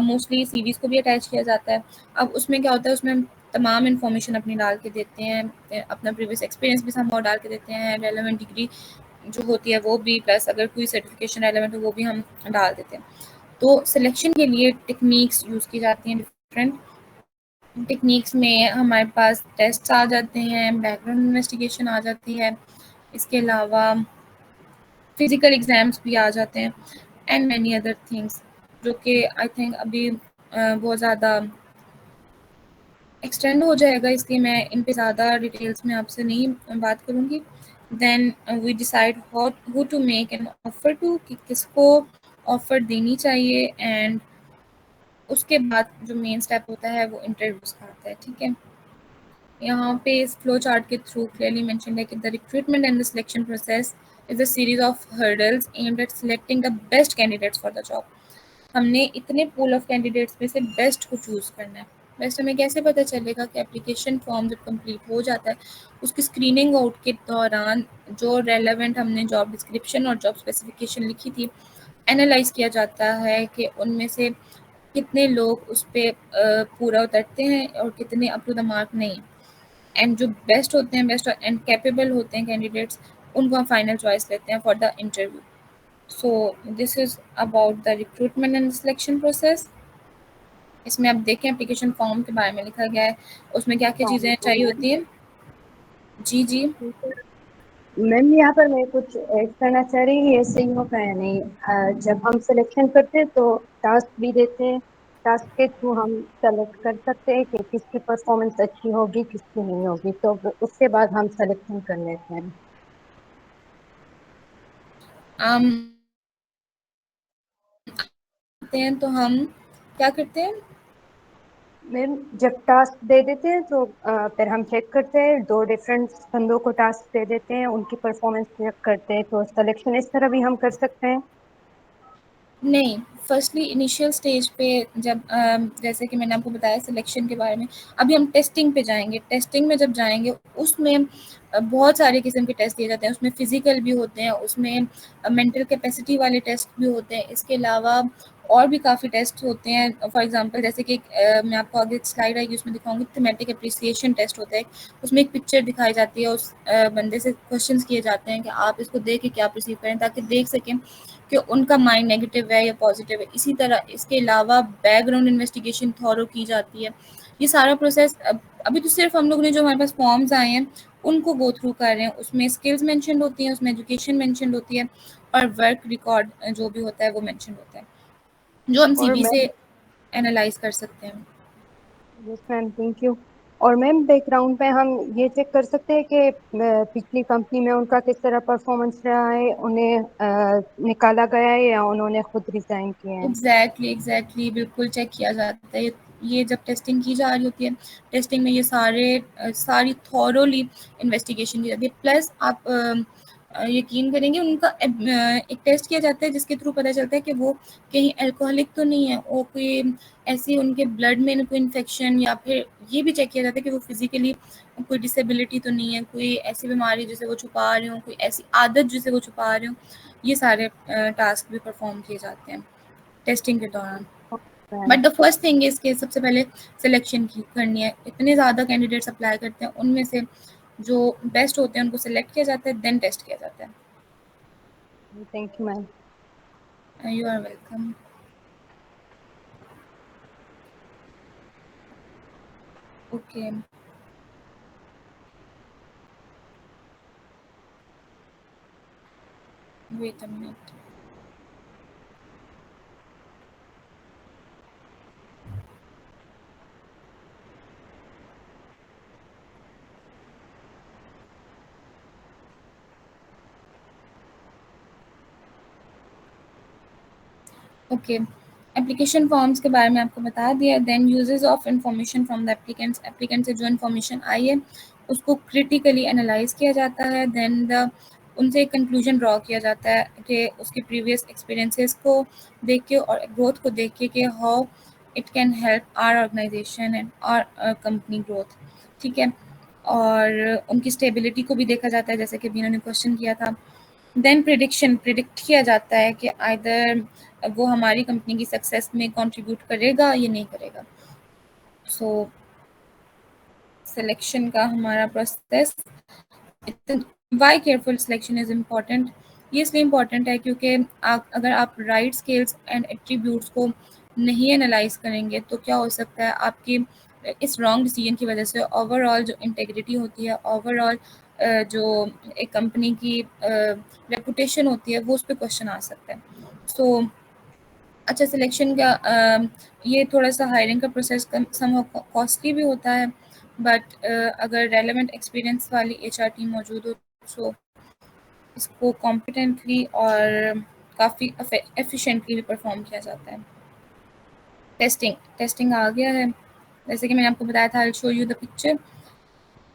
मोस्टली सीवीज़ को भी अटैच किया जाता है. अब उसमें क्या होता है, उसमें हम तमाम इन्फॉर्मेशन अपनी डाल के देते हैं, अपना प्रीवियस एक्सपीरियंस भी हम डाल के देते हैं, रेलेवेंट डिग्री जो होती है वो भी, प्लस अगर कोई सर्टिफिकेशन रेलेवेंट हो वो भी हम डाल देते हैं. तो सिलेक्शन के लिए टेक्निक्स यूज़ की जाती हैं. डिफरेंट टेक्निक्स में हमारे पास टेस्ट आ जाते हैं, बैकग्राउंड इन्वेस्टिगेशन आ जाती है, इसके अलावा फिजिकल एग्ज़ाम्स भी आ जाते हैं एंड मैनी अदर थिंग्स, जो कि आई थिंक अभी बहुत ज़्यादा एक्सटेंड हो जाएगा, इसलिए मैं इन पे ज़्यादा डिटेल्स में आपसे नहीं बात करूँगी. Then we decide who to make an offer to, कि किसको ऑफ़र देनी चाहिए, एंड उसके बाद जो मेन स्टेप होता है वो इंटरव्यूज़ का आता है. ठीक है, यहाँ पे इस फ्लो चार्ट के थ्रू क्लियरली मेंशन है कि the recruitment and the selection process is a series of hurdles aimed at selecting the best candidates for the job. हमने इतने पूल ऑफ कैंडिडेट्स में से बेस्ट को चूज़ करना है. बेस्ट हमें कैसे पता चलेगा? कि एप्लीकेशन फॉर्म जब कंप्लीट हो जाता है उसकी स्क्रीनिंग आउट के दौरान जो रेलेवेंट हमने जॉब डिस्क्रिप्शन और जॉब स्पेसिफिकेशन लिखी थी, एनालाइज किया जाता है कि उनमें से कितने लोग उस पर पूरा उतरते हैं और कितने अप टू द मार्क नहीं. एंड जो बेस्ट होते हैं, बेस्ट एंड कैपेबल होते हैं कैंडिडेट्स, उनको हम फाइनल चॉइस लेते हैं for the interview. So this is about the recruitment and selection process. इसमें आप देखें एप्लीकेशन फॉर्म के बारे में लिखा गया है, उसमें क्या क्या चीज़ें चाहिए होती हैं. जी जी. मैम यहाँ पर मैं कुछ ऐड करना चाह रही हूँ, ऐसे ही होगा या नहीं. जब हम सिलेक्शन करते हैं तो टास्क भी देते हैं, टास्क के थ्रू हम सेलेक्ट कर सकते हैं कि किसकी परफॉर्मेंस अच्छी होगी, किसकी नहीं होगी, तो उसके बाद हम सिलेक्शन कर लेते हैं. आते हैं तो हम क्या करते हैं? मैम जब टास्क दे देते हैं तो फिर हम चेक करते हैं, 2 डिफरेंट बंदों को टास्क दे देते हैं, उनकी परफॉर्मेंस चेक करते हैं, तो सिलेक्शन इस तरह भी हम कर सकते हैं। नहीं, फर्स्टली इनिशियल स्टेज पे जब जैसे कि मैंने आपको बताया सिलेक्शन के बारे में, अभी हम टेस्टिंग पे जाएँगे। टेस्टिंग में जब जाएँगे उसमें बहुत सारे किस्म के टेस्ट दिए जाते हैं, उसमें फिज़िकल भी होते हैं, उसमें मेंटल कैपेसिटी वाले टेस्ट भी होते हैं। इसके अलावा और भी काफ़ी टेस्ट होते हैं। फॉर एग्ज़ाम्पल जैसे कि मैं आपको आगे एक स्लाइड आएगी उसमें दिखाऊँगी, थीमेटिक एप्रिसिएशन टेस्ट होता है। उसमें एक पिक्चर दिखाई जाती है, उस बंदे से क्वेश्चंस किए जाते हैं कि आप इसको देख के क्या परसीव करें, ताकि देख सकें कि उनका माइंड नेगेटिव है या पॉजिटिव है। इसी तरह इसके अलावा बैकग्राउंड इन्वेस्टिगेशन थॉरो की जाती है। ये सारा प्रोसेस अभी तो सिर्फ हम लोग ने जो हमारे पास फॉर्म्स आए हैं उनको गो थ्रू कर रहे हैं। उसमें स्किल्स मेंशन होती हैं, उसमें एजुकेशन मेंशन होती है और वर्क रिकॉर्ड जो भी होता है वो मेंशन होता है, जो हम और सीवी मैम, से एनालाइज कर सकते हैं। Yes ma'am, thank you. और मैम बैकग्राउंड पे हम ये चेक कर सकते हैं कि पिछली कंपनी में उनका किस तरह परफॉर्मेंस रहा है, उन्हें निकाला गया है या उन्होंने खुद रिजाइन किए हैं। एग्जैक्टली बिल्कुल चेक किया जाता है। ये जब टेस्टिंग की जा रही होती है, टेस्टिंग में ये सारी थॉरोली इन्वेस्टिगेशन की जाती है। प्लस आप यकीन करेंगे उनका एक टेस्ट किया जाता है जिसके थ्रू पता चलता है कि वो कहीं अल्कोहलिक तो नहीं है, और कोई ऐसी उनके ब्लड में कोई इन्फेक्शन, या फिर ये भी चेक किया जाता है कि वो फिजिकली कोई डिसेबिलिटी तो नहीं है, कोई ऐसी बीमारी जिसे वो छुपा रहे हो, कोई ऐसी आदत जिसे वो छुपा रहे हो। ये सारे टास्क भी परफॉर्म किए जाते हैं टेस्टिंग के दौरान। But ma'am, the first thing is कि सबसे पहले सिलेक्शन की करनी है। इतने ज़्यादा कैंडिडेट्स अप्लाई करते हैं, उनमें से जो बेस्ट होते हैं उनको सिलेक्ट किया जाता है, देन टेस्ट किया जाता है। Thank you ma'am. You are welcome. Okay, wait a minute. Okay, application forms के बारे में आपको बता दिया। Then uses of information from the applicants, applicant से जो इन्फॉर्मेशन आई है उसको क्रिटिकली एनालाइज किया जाता है। देन द उनसे एक कंक्लूजन ड्रॉ किया जाता है कि उसके प्रीवियस एक्सपीरियंसेस को देख के और ग्रोथ को देख के कि how it can help our organisation and our company growth. ठीक है, और उनकी स्टेबिलिटी को भी देखा जाता है, जैसे कि अभी इन्होंने क्वेश्चन किया था। देन प्रिडिक्ट किया जाता है कि आइदर वो हमारी कंपनी की सक्सेस में कंट्रीब्यूट करेगा या नहीं करेगा। सो सिलेक्शन का हमारा process, why careful selection is important. ये इसलिए इम्पॉर्टेंट है क्योंकि अगर आप राइट स्किल्स एंड एट्रीब्यूट्स को नहीं एनालाइज करेंगे तो क्या हो सकता है आपकी इस रॉन्ग डिसीजन की वजह से ओवरऑल जो इंटेग्रिटी होती है, ओवरऑल जो एक कंपनी की रेपुटेशन होती है, वो उस पर क्वेश्चन आ सकता है। सो अच्छा, सिलेक्शन का ये थोड़ा सा हायरिंग का प्रोसेस सम कॉस्टली भी होता है, बट अगर रेलेवेंट एक्सपीरियंस वाली एचआर टीम मौजूद हो तो इसको कॉम्पिटेंटली और काफ़ी एफिशिएंटली भी परफॉर्म किया जाता है। टेस्टिंग आ गया है, जैसे कि मैंने आपको बताया था। I show you the picture.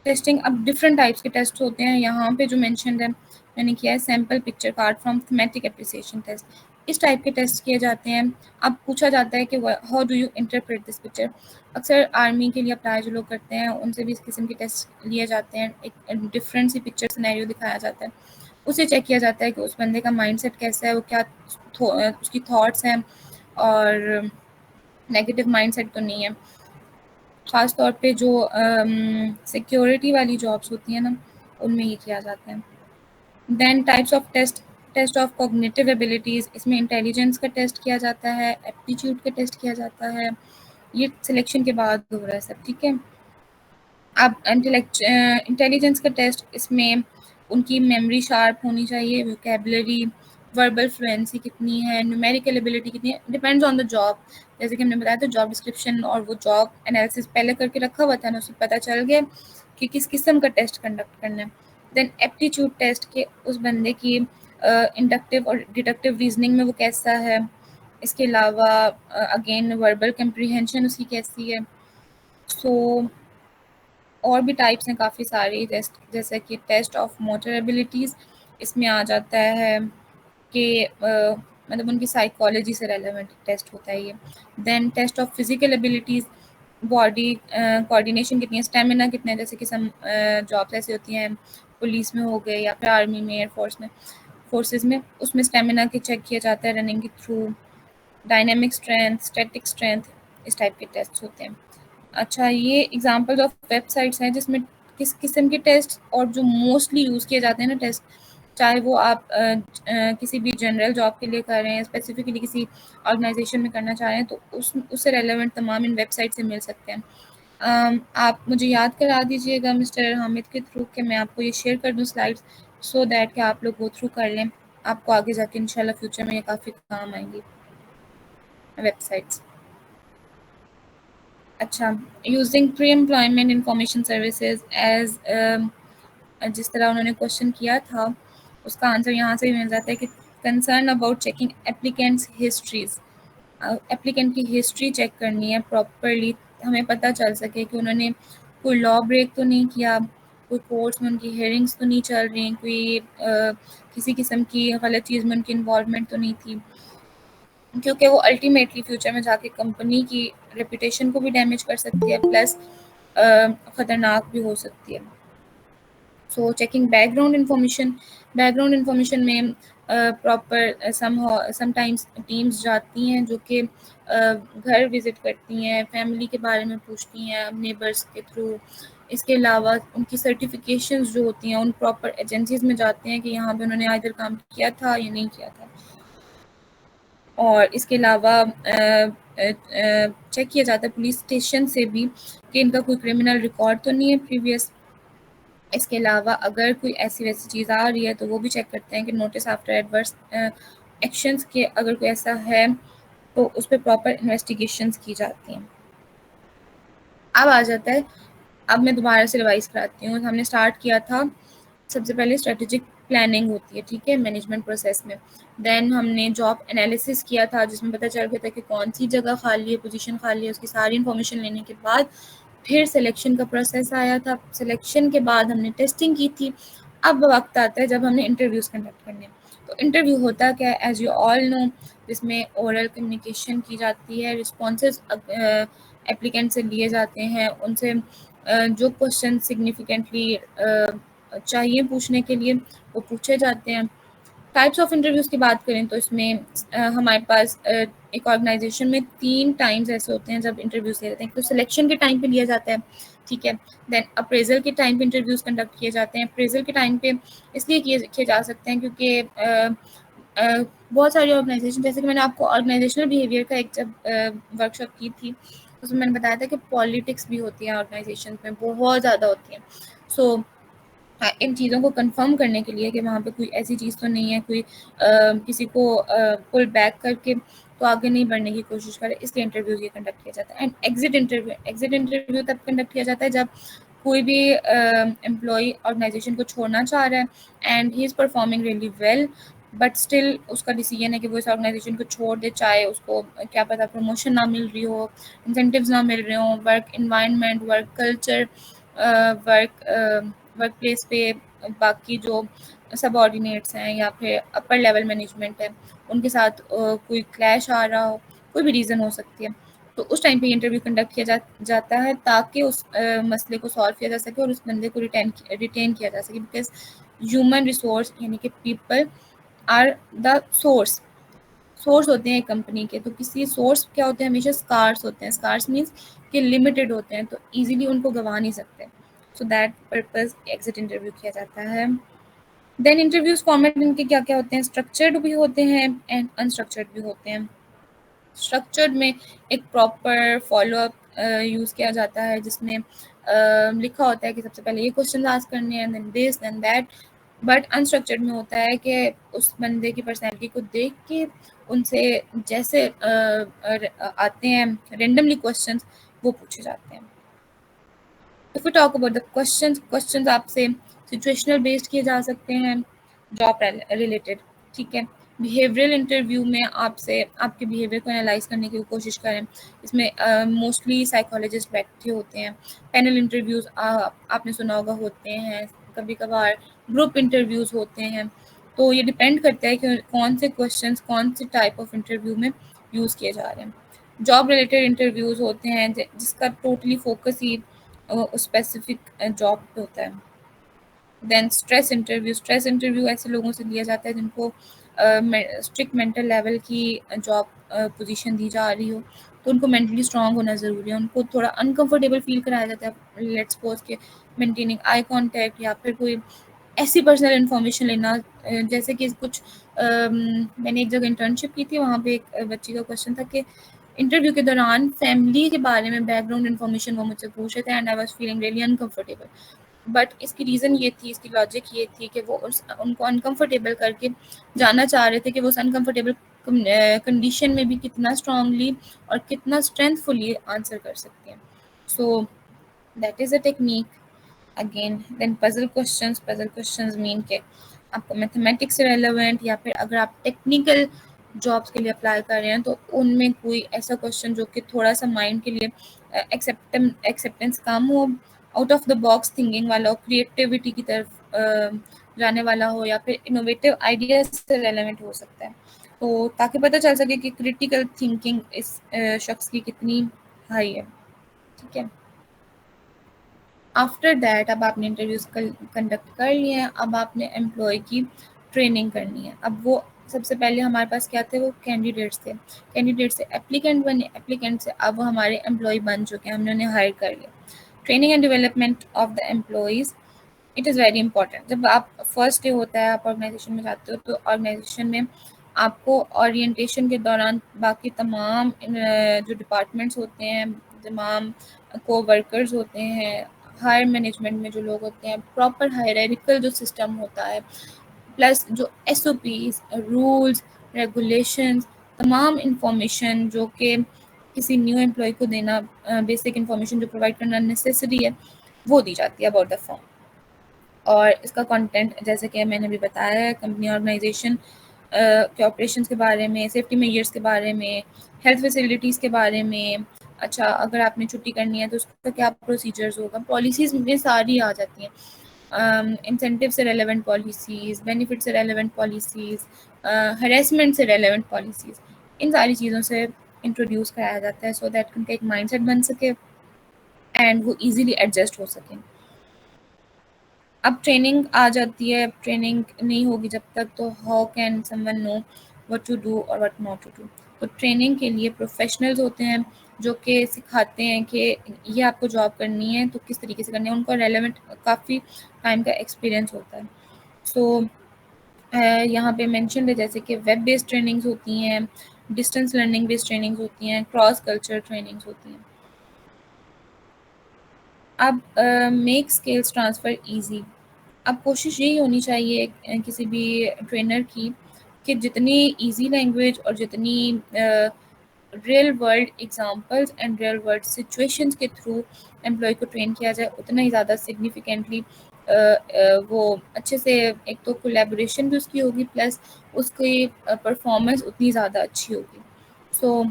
Testing, अब डिफरेंट टाइप्स के टेस्ट होते हैं। यहाँ पे जो मेंशन्ड है मैंने किया है sample picture card from thematic appreciation test. इस टाइप के टेस्ट किए जाते हैं। अब पूछा जाता है कि how do you interpret this picture. अक्सर आर्मी के लिए अप्लाई जो लोग करते हैं उनसे भी इस किस्म के टेस्ट लिए जाते हैं। एक डिफरेंट सी पिक्चर सिनेरियो दिखाया जाता है, उसे चेक किया जाता है कि उस बंदे का माइंडसेट कैसा है, वो क्या उसकी थॉट्स हैं और नेगेटिव माइंडसेट तो नहीं है। ख़ास तौर पे जो सिक्योरिटी वाली जॉब्स होती हैं ना, उनमें ये किया जाता है। Then types of test, test of cognitive abilities, इसमें इंटेलिजेंस का टेस्ट किया जाता है, एप्टीट्यूड का टेस्ट किया जाता है। ये सिलेक्शन के बाद हो रहा है सब, ठीक है। अब इंटेलिजेंस का टेस्ट, इसमें उनकी मेमोरी शार्प होनी चाहिए, वोकेबलरी, वर्बल फ्लुएंसी कितनी है, न्यूमेरिकल एबिलिटी कितनी है, डिपेंड्स ऑन द जॉब। जैसे कि हमने बताया था जॉब डिस्क्रिप्शन और वो जॉब एनालिसिस पहले करके रखा हुआ था ना, उससे पता चल गया कि किस किस्म का टेस्ट कंडक्ट करना है। देन एप्टीट्यूड टेस्ट के उस बंदे की इंडक्टिव और डिडक्टिव रीजनिंग में वो कैसा है। इसके अलावा अगेन वर्बल कंप्रीहेंशन उसकी कैसी है। सो और भी टाइप्स हैं काफ़ी सारी, जैसे कि टेस्ट ऑफ मोटर एबिलिटीज़, इसमें आ जाता है कि मतलब उनकी साइकोलॉजी से रेलेवेंट टेस्ट होता है ये। Then test of physical abilities, body coordination कितनी है, स्टेमिना कितना है, जैसे कि सम जॉब्स ऐसी होती हैं पुलिस में हो गए या फिर आर्मी में, एयरफोर्स में, फोर्सेस में, उसमें स्टेमिना के चेक किया जाता है रनिंग के through. Dynamic strength, static strength, इस टाइप के टेस्ट होते हैं। अच्छा, ये एग्जांपल्स ऑफ वेबसाइट्स हैं जिसमें किस किस्म के टेस्ट और जो मोस्टली यूज़ किए जाते हैं ना टेस्ट, चाहे वो आप किसी भी जनरल जॉब के लिए कर रहे हैं, स्पेसिफिकली किसी ऑर्गेनाइजेशन में करना चाह रहे हैं, तो उससे रेलेवेंट तमाम इन वेबसाइट से मिल सकते हैं। आप मुझे याद करा दीजिएगा मिस्टर हामिद के थ्रू कि मैं आपको ये शेयर कर दूँ स्लाइड्स, सो दैट कि आप लोग गो थ्रू कर लें, आपको आगे जाके इंशाल्लाह फ्यूचर में ये काफ़ी काम आएंगी वेबसाइट्स। अच्छा, using pre employment information services as, जिस तरह उन्होंने क्वेश्चन किया था उसका आंसर यहाँ से भी मिल जाता है कि concern about checking applicants histories, applicant की हिस्ट्री चेक करनी है प्रॉपरली, हमें पता चल सके कि उन्होंने कोई लॉ ब्रेक तो नहीं किया, कोई कोर्ट्स में उनकी हेयरिंग्स तो नहीं चल रही, कोई किसी किस्म की गलत चीज़ में उनकी इन्वॉल्वमेंट तो नहीं थी, क्योंकि वो अल्टीमेटली फ्यूचर में जाके कंपनी की रेपुटेशन को भी डैमेज कर सकती है, प्लस ख़तरनाक भी हो सकती है। सो चेकिंग बैकग्राउंड इंफॉर्मेशन में प्रॉपर समटाइम्स टीम्स जाती हैं जो कि घर विज़िट करती हैं, फैमिली के बारे में पूछती हैं नेबर्स के थ्रू। इसके अलावा उनकी सर्टिफिकेशंस जो होती हैं उन प्रॉपर एजेंसीज़ में जाते हैं कि यहाँ पे उन्होंने आइदर काम किया था या नहीं किया था। और इसके अलावा चेक किया जाता है पुलिस स्टेशन से भी कि इनका कोई क्रिमिनल रिकॉर्ड तो नहीं है प्रीवियस। इसके अलावा अगर कोई ऐसी वैसी चीज़ आ रही है तो वो भी चेक करते हैं कि नोटिस आफ्टर एडवर्स एक्शंस के अगर कोई ऐसा है तो उस पर प्रॉपर इन्वेस्टिगेशंस की जाती हैं। अब आ जाता है, अब मैं दोबारा से रिवाइज कराती हूँ, हमने स्टार्ट किया था सबसे पहले स्ट्रेटेजिक प्लानिंग होती है, ठीक है, मैनेजमेंट प्रोसेस में। देन हमने जॉब एनालिसिस किया था जिसमें पता चल गया था कि कौन सी जगह खाली है, पोजीशन खाली है, उसकी सारी इन्फॉर्मेशन लेने के बाद फिर सिलेक्शन का प्रोसेस आया था। सिलेक्शन के बाद हमने टेस्टिंग की थी। अब वक्त आता है जब हमने इंटरव्यूज़ कंडक्ट करने। तो इंटरव्यू होता क्या है, एज यू ऑल नो, जिसमें ओरल कम्युनिकेशन की जाती है, रिस्पॉन्सेज एप्लीकेंट से लिए जाते हैं, उनसे जो क्वेश्चन सिग्निफिकेंटली चाहिए पूछने के लिए वो पूछे जाते हैं। टाइप्स ऑफ इंटरव्यूज़ की बात करें तो इसमें हमारे पास एक ऑर्गेनाइजेशन में 3 टाइम्स ऐसे होते हैं जब इंटरव्यूज़ ले जाते हैं। तो सिलेक्शन के टाइम पे लिया जाता है, ठीक है। देन अप्रेजल के टाइम पे इंटरव्यूज़ कंडक्ट किए जाते हैं। अप्रेजल के टाइम पे इसलिए किए जा सकते हैं क्योंकि बहुत सारी ऑर्गेनाइजेशन, जैसे कि मैंने आपको ऑर्गेनाइजेशनल बिहेवियर का एक जब वर्कशॉप की थी उसमें मैंने बताया था कि पॉलिटिक्स भी होती है ऑर्गेनाइजेशन में, बहुत ज़्यादा होती है। सो इन चीज़ों को कंफर्म करने के लिए कि वहाँ पे कोई ऐसी चीज़ तो नहीं है, कोई किसी को पुल बैक करके तो आगे नहीं बढ़ने की कोशिश करे, इसलिए इंटरव्यू ये कंडक्ट किया जाता है। एंड एग्जिट इंटरव्यू तब कंडक्ट किया जाता है जब कोई भी एम्प्लॉय ऑर्गेनाइजेशन को छोड़ना चाह रहा है and he is performing really well, but still उसका डिसीजन है कि वो इस ऑर्गेनाइजेशन को छोड़ दे, चाहे उसको क्या पता प्रमोशन ना मिल रही हो, इंसेंटिव्स ना मिल रहे हो, work environment, work culture, work place पे बाकी जो सबऑर्डिनेट्स हैं या फिर अपर लेवल मैनेजमेंट है उनके साथ कोई क्लैश आ रहा हो, कोई भी रीज़न हो सकती है। तो उस टाइम पे इंटरव्यू कंडक्ट किया जाता है ताकि उस मसले को सॉल्व किया जा सके और उस बंदे को रिटेन किया जा सके, बिकॉज ह्यूमन रिसोर्स यानी कि पीपल आर द सोर्स होते हैं एक कंपनी के। तो किसी सोर्स क्या होते हैं, हमेशा स्कार्स होते हैं। स्कार्स मीन्स कि लिमिटेड होते हैं, तो इजीली उनको गंवा नहीं सकते। So that purpose exit interview किया जाता है। देन इंटरव्यूज फॉर्मेट इनके क्या क्या होते हैं, स्ट्रक्चर्ड भी होते हैं एंड अनस्ट्रक्चर्ड भी होते हैं। स्ट्रक्चर्ड में एक प्रॉपर फॉलोअप यूज़ किया जाता है जिसमें लिखा होता है कि सबसे पहले ये क्वेश्चन आस्क करने हैं, then this then that. But unstructured में होता है कि उस बंदे की पर्सनैलिटी को देख के उनसे जैसे आते हैं रेंडमली क्वेश्चंस वो पूछे जाते हैं। If you talk about the questions आपसे सिचुएशनल बेस्ड किए जा सकते हैं, जॉब रिलेटेड, ठीक है, बिहेवियरल इंटरव्यू में आपसे आपके बिहेवियर को एनालाइज करने की कोशिश करें। इसमें मोस्टली साइकोलॉजिस्ट बैठे होते हैं। पैनल इंटरव्यूज़ आपने सुना होगा होते हैं, कभी कभार ग्रुप इंटरव्यूज़ होते हैं। तो ये डिपेंड करता है कि कौन से क्वेश्चंस कौन से टाइप ऑफ इंटरव्यू में यूज़ किए जा रहे हैं। जॉब रिलेटेड इंटरव्यूज़ होते हैं जिसका टोटली फोकस ही उस स्पेसिफिक जॉब पे होता है। देन स्ट्रेस इंटरव्यू ऐसे लोगों से लिया जाता है जिनको स्ट्रिक्ट मेंटल लेवल की जॉब पोजीशन दी जा रही हो, तो उनको मेंटली स्ट्रांग होना ज़रूरी है। उनको थोड़ा अनकंफर्टेबल फील कराया जाता है, लेट्स सपोज के मेंटेनिंग आई कांटेक्ट या फिर कोई ऐसी पर्सनल इन्फॉर्मेशन लेना जैसे कि कुछ मैंने एक जगह इंटर्नशिप की थी, वहाँ पे एक बच्ची का क्वेश्चन था कि इंटरव्यू के दौरान फैमिली के बारे में बैकग्राउंड इन्फॉर्मेशन वो मुझसे पूछ रहे थे and I was feeling really uncomfortable. But इसकी रीज़न ये थी, इसकी लॉजिक ये थी कि वो उनको अनकंफर्टेबल करके जानना चाह रहे थे कि वो उस अनकंफर्टेबल कंडीशन में भी कितना स्ट्रांगली और कितना स्ट्रेंथफुली आंसर कर सकते हैं। So that is a technique. Again then puzzle questions mean के आपको मैथमेटिक्स से रेलेवेंट या फिर अगर आप टेक्निकल जॉब्स के लिए अप्लाई कर रहे हैं तो उनमें कोई ऐसा क्वेश्चन जो कि थोड़ा सा माइंड के लिए एक्सेप्टेंस कम हो, out of the box thinking वाला हो, क्रिएटिविटी की तरफ जाने वाला हो या फिर इनोवेटिव आइडियाज से रेलेवेंट हो सकता है, तो ताकि पता चल सके कि क्रिटिकल थिंकिंग इस शख्स की कितनी हाई है। ठीक है, आफ्टर दैट अब आपने इंटरव्यूज़ कंडक्ट कर लिए हैं, अब आपने एम्प्लॉय की ट्रेनिंग करनी है। अब वो सबसे पहले हमारे पास क्या थे, वो कैंडिडेट्स थे, कैंडिडेट से एप्लीकेंट बने, एप्लीकेंट से अब वो हमारे एम्प्लॉय बन चुके हैं, हमने उन्हें हायर कर लिया। Training and development of the employees it is very important. जब आप फर्स्ट डे होता है आप ऑर्गेनाइजेशन में जाते हो तो ऑर्गेनाइजेशन में आपको ओरिएंटेशन के दौरान बाकी तमाम जो डिपार्टमेंट्स होते हैं, तमाम को वर्कर्स होते हैं, हायर मैनेजमेंट में जो लोग होते हैं, प्रॉपर हायरार्किकल जो सिस्टम होता है, प्लस जो SOPs, रूल्स, रेगुलेशंस, तमाम इंफॉर्मेशन जो कि किसी न्यू एम्प्लॉय को देना, बेसिक इंफॉर्मेशन जो प्रोवाइड करना नेसेसरी है, वो दी जाती है अबाउट द फॉर्म। और इसका कंटेंट जैसे कि मैंने अभी बताया है, कंपनी ऑर्गेनाइजेशन के ऑपरेशंस के बारे में, सेफ्टी मेजर्स के बारे में, हेल्थ फैसिलिटीज़ के बारे में। अच्छा, अगर आपने छुट्टी करनी है तो उसका क्या प्रोसीजर्स होगा, पॉलिसीज़ में सारी आ जाती हैं। इंसेंटिव से रेलेवेंट पॉलिसीज़, बेनिफिट से रेलेवेंट पॉलिसीज़, हरेसमेंट से रेलेवेंट पॉलिसीज़, इन सारी चीज़ों से इंट्रोड्यूस कराया जाता है सो दैट उनका एक माइंडसेट बन सके एंड वो इजीली एडजस्ट हो सकें। अब ट्रेनिंग आ जाती है, ट्रेनिंग नहीं होगी जब तक तो how can someone know what to do और व्हाट नॉट टू डू। तो ट्रेनिंग के लिए प्रोफेशनल्स होते हैं जो कि सिखाते हैं कि ये आपको जॉब करनी है तो किस तरीके से करनी है, उनको रेलेवेंट काफ़ी टाइम का एक्सपीरियंस होता है। सो यहाँ पे मेंशन है जैसे कि वेब बेस्ड ट्रेनिंग्स होती हैं, डिस्टेंस लर्निंग बेस्ड ट्रेनिंग्स होती हैं, क्रॉस कल्चर ट्रेनिंग्स होती हैं। अब मेक स्किल्स ट्रांसफ़र ईजी। अब कोशिश यही होनी चाहिए किसी भी ट्रेनर की कि जितनी इजी लैंग्वेज और जितनी real world examples and real world situations के थ्रू एम्प्लॉय को ट्रेन किया जाए, उतना ही ज़्यादा सिग्निफिकेंटली वो अच्छे से, एक तो कोलैबोरेशन भी उसकी होगी प्लस उसकी परफॉर्मेंस उतनी ज़्यादा अच्छी होगी। सो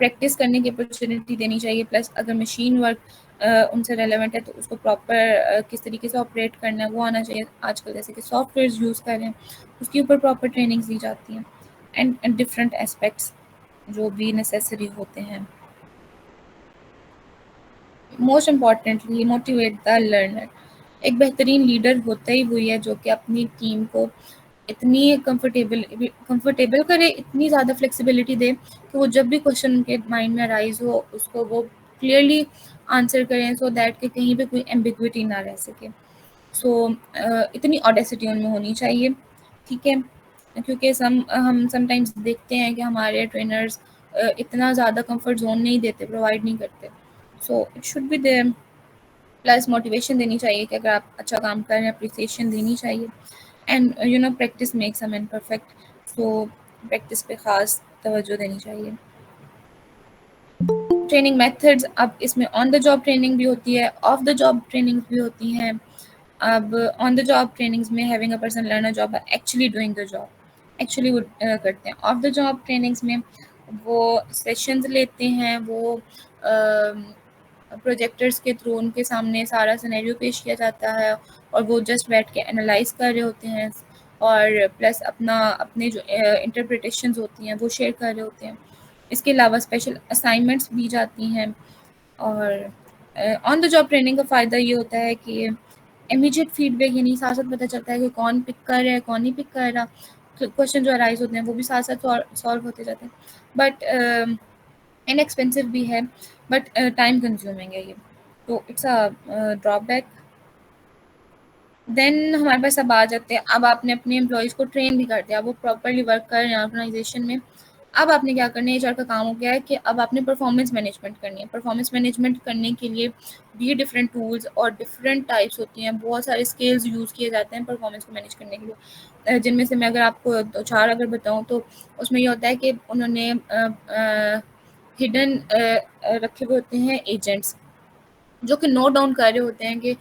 प्रैक्टिस करने की अपॉर्चुनिटी देनी चाहिए, प्लस अगर मशीन वर्क उनसे रेलेवेंट है तो उसको प्रॉपर किस तरीके से ऑपरेट करना है वो आना चाहिए। आजकल जैसे कि सॉफ्टवेयर यूज़ कर रहे हैं उसके ऊपर प्रॉपर ट्रेनिंग्स दी जाती हैं एंड डिफरेंट एस्पेक्ट्स जो भी नेसेसरी होते हैं। Most importantly motivate the learner. एक बेहतरीन लीडर होता ही वही है जो कि अपनी टीम को इतनी कंफर्टेबल करे, इतनी ज़्यादा फ्लेक्सिबिलिटी दे कि वो जब भी क्वेश्चन उनके माइंड में अराइज हो उसको वो क्लियरली आंसर करें सो दैट कि कहीं पे कोई एम्बिग्विटी ना रह सके। सो इतनी ऑडेसिटी उनमें होनी चाहिए। ठीक है, क्योंकि हम समटाइम्स देखते हैं कि हमारे ट्रेनर्स इतना ज़्यादा कंफर्ट जोन नहीं देते, प्रोवाइड नहीं करते। So it should be there. Plus motivation देनी चाहिए कि अगर आप अच्छा काम कर रहे हैं, अप्रिसिएशन देनी चाहिए and practice makes a man perfect. So practice पे ख़ास तवज्जो देनी चाहिए। ट्रेनिंग मेथड्स, अब इसमें ऑन द जॉब ट्रेनिंग भी होती है, ऑफ द जॉब ट्रेनिंग भी होती हैं। अब ऑन द जॉब ट्रेनिंग्स में having a person learn a job actually doing the job, actually वो करते हैं। ऑफ द जॉब ट्रेनिंग्स में वो सेशंस लेते हैं, वो प्रोजेक्टर्स के थ्रू उनके सामने सारा सिनेरियो पेश किया जाता है और वो जस्ट बैठ के एनालाइज कर रहे होते हैं और प्लस अपने जो इंटरप्रिटेशंस होती हैं वो शेयर कर रहे होते हैं। इसके अलावा स्पेशल असाइनमेंट्स दी जाती हैं। और ऑन द जॉब ट्रेनिंग का फ़ायदा ये होता है कि इमीडिएट फीडबैक, यानी साथ साथ पता चलता है कि कौन पिक कर रहा है कौन नहीं पिक कर रहा। क्वेश्चन जो अराइज होते हैं वो भी साथ साथ सॉल्व होते जाते हैं। बट इनएक्सपेंसिव भी है, बट टाइम कंज्यूमिंग है ये, तो इट्स अ ड्रॉबैक। देन हमारे पास अब आ जाते हैं, अब आपने अपने एम्प्लॉयज़ को ट्रेन भी कर दिया, वो प्रॉपरली वर्क कर रहे हैं ऑर्गेनाइजेशन में। अब आपने क्या करना है, एचआर का काम हो गया है कि अब आपने परफॉर्मेंस मैनेजमेंट करनी है। परफॉर्मेंस मैनेजमेंट करने के लिए भी डिफरेंट टूल्स और डिफरेंट टाइप्स होती हैं, बहुत सारे स्किल्स यूज़ किए जाते हैं परफॉर्मेंस को मैनेज करने के लिए। जिनमें से मैं अगर आपको दो चार अगर बताऊँ तो उसमें ये होता है कि उन्होंने हिडन रखे हुए होते हैं एजेंट्स, जो कि नोट डाउन कर रहे होते हैं कि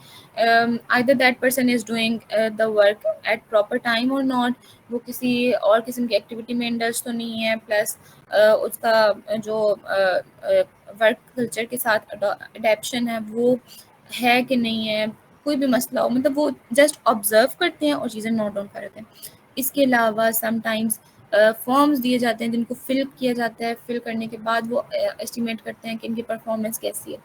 either that person is doing the work at proper time और नॉट, वो किसी और किस्म की एक्टिविटी में इंडल्ज तो नहीं है, प्लस उसका जो वर्क कल्चर के साथ अडेप्शन है वो है कि नहीं है, कोई भी मसला हो, मतलब वो जस्ट ऑब्जर्व करते हैं और चीज़ें नोट डाउन कर देते हैं। इसके अलावा समटाइम्स फॉर्म्स दिए जाते हैं जिनको फिल किया जाता है, फिल करने के बाद वो एस्टिमेट करते हैं कि इनकी परफॉर्मेंस कैसी है,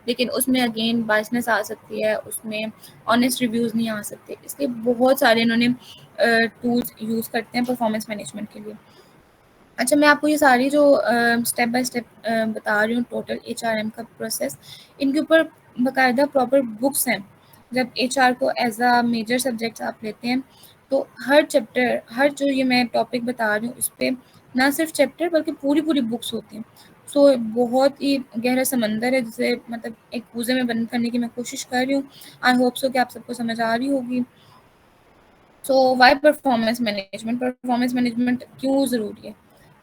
लेकिन उसमें अगेन बाइसनेस आ सकती है, उसमें ऑनेस्ट रिव्यूज़ नहीं आ सकते। इसलिए बहुत सारे इन्होंने टूल्स यूज़ करते हैं परफॉर्मेंस मैनेजमेंट के लिए। अच्छा, मैं आपको ये सारी जो स्टेप बाय स्टेप बता रही हूँ, टोटल एचआरएम का प्रोसेस, इनके ऊपर बाकायदा प्रॉपर बुक्स हैं। जब एचआर को एज अ मेजर सब्जेक्ट आप लेते हैं तो हर चैप्टर, हर जो ये मैं टॉपिक बता रही हूँ उस पर ना सिर्फ चैप्टर बल्कि पूरी पूरी बुक्स होती हैं। सो बहुत ही गहरा समंदर है, जिसे मतलब एक कूजे में बंद करने की मैं कोशिश कर रही हूँ। आई होप सो कि आप सबको समझ आ रही होगी। सो वाई परफॉर्मेंस मैनेजमेंट क्यों ज़रूरी है,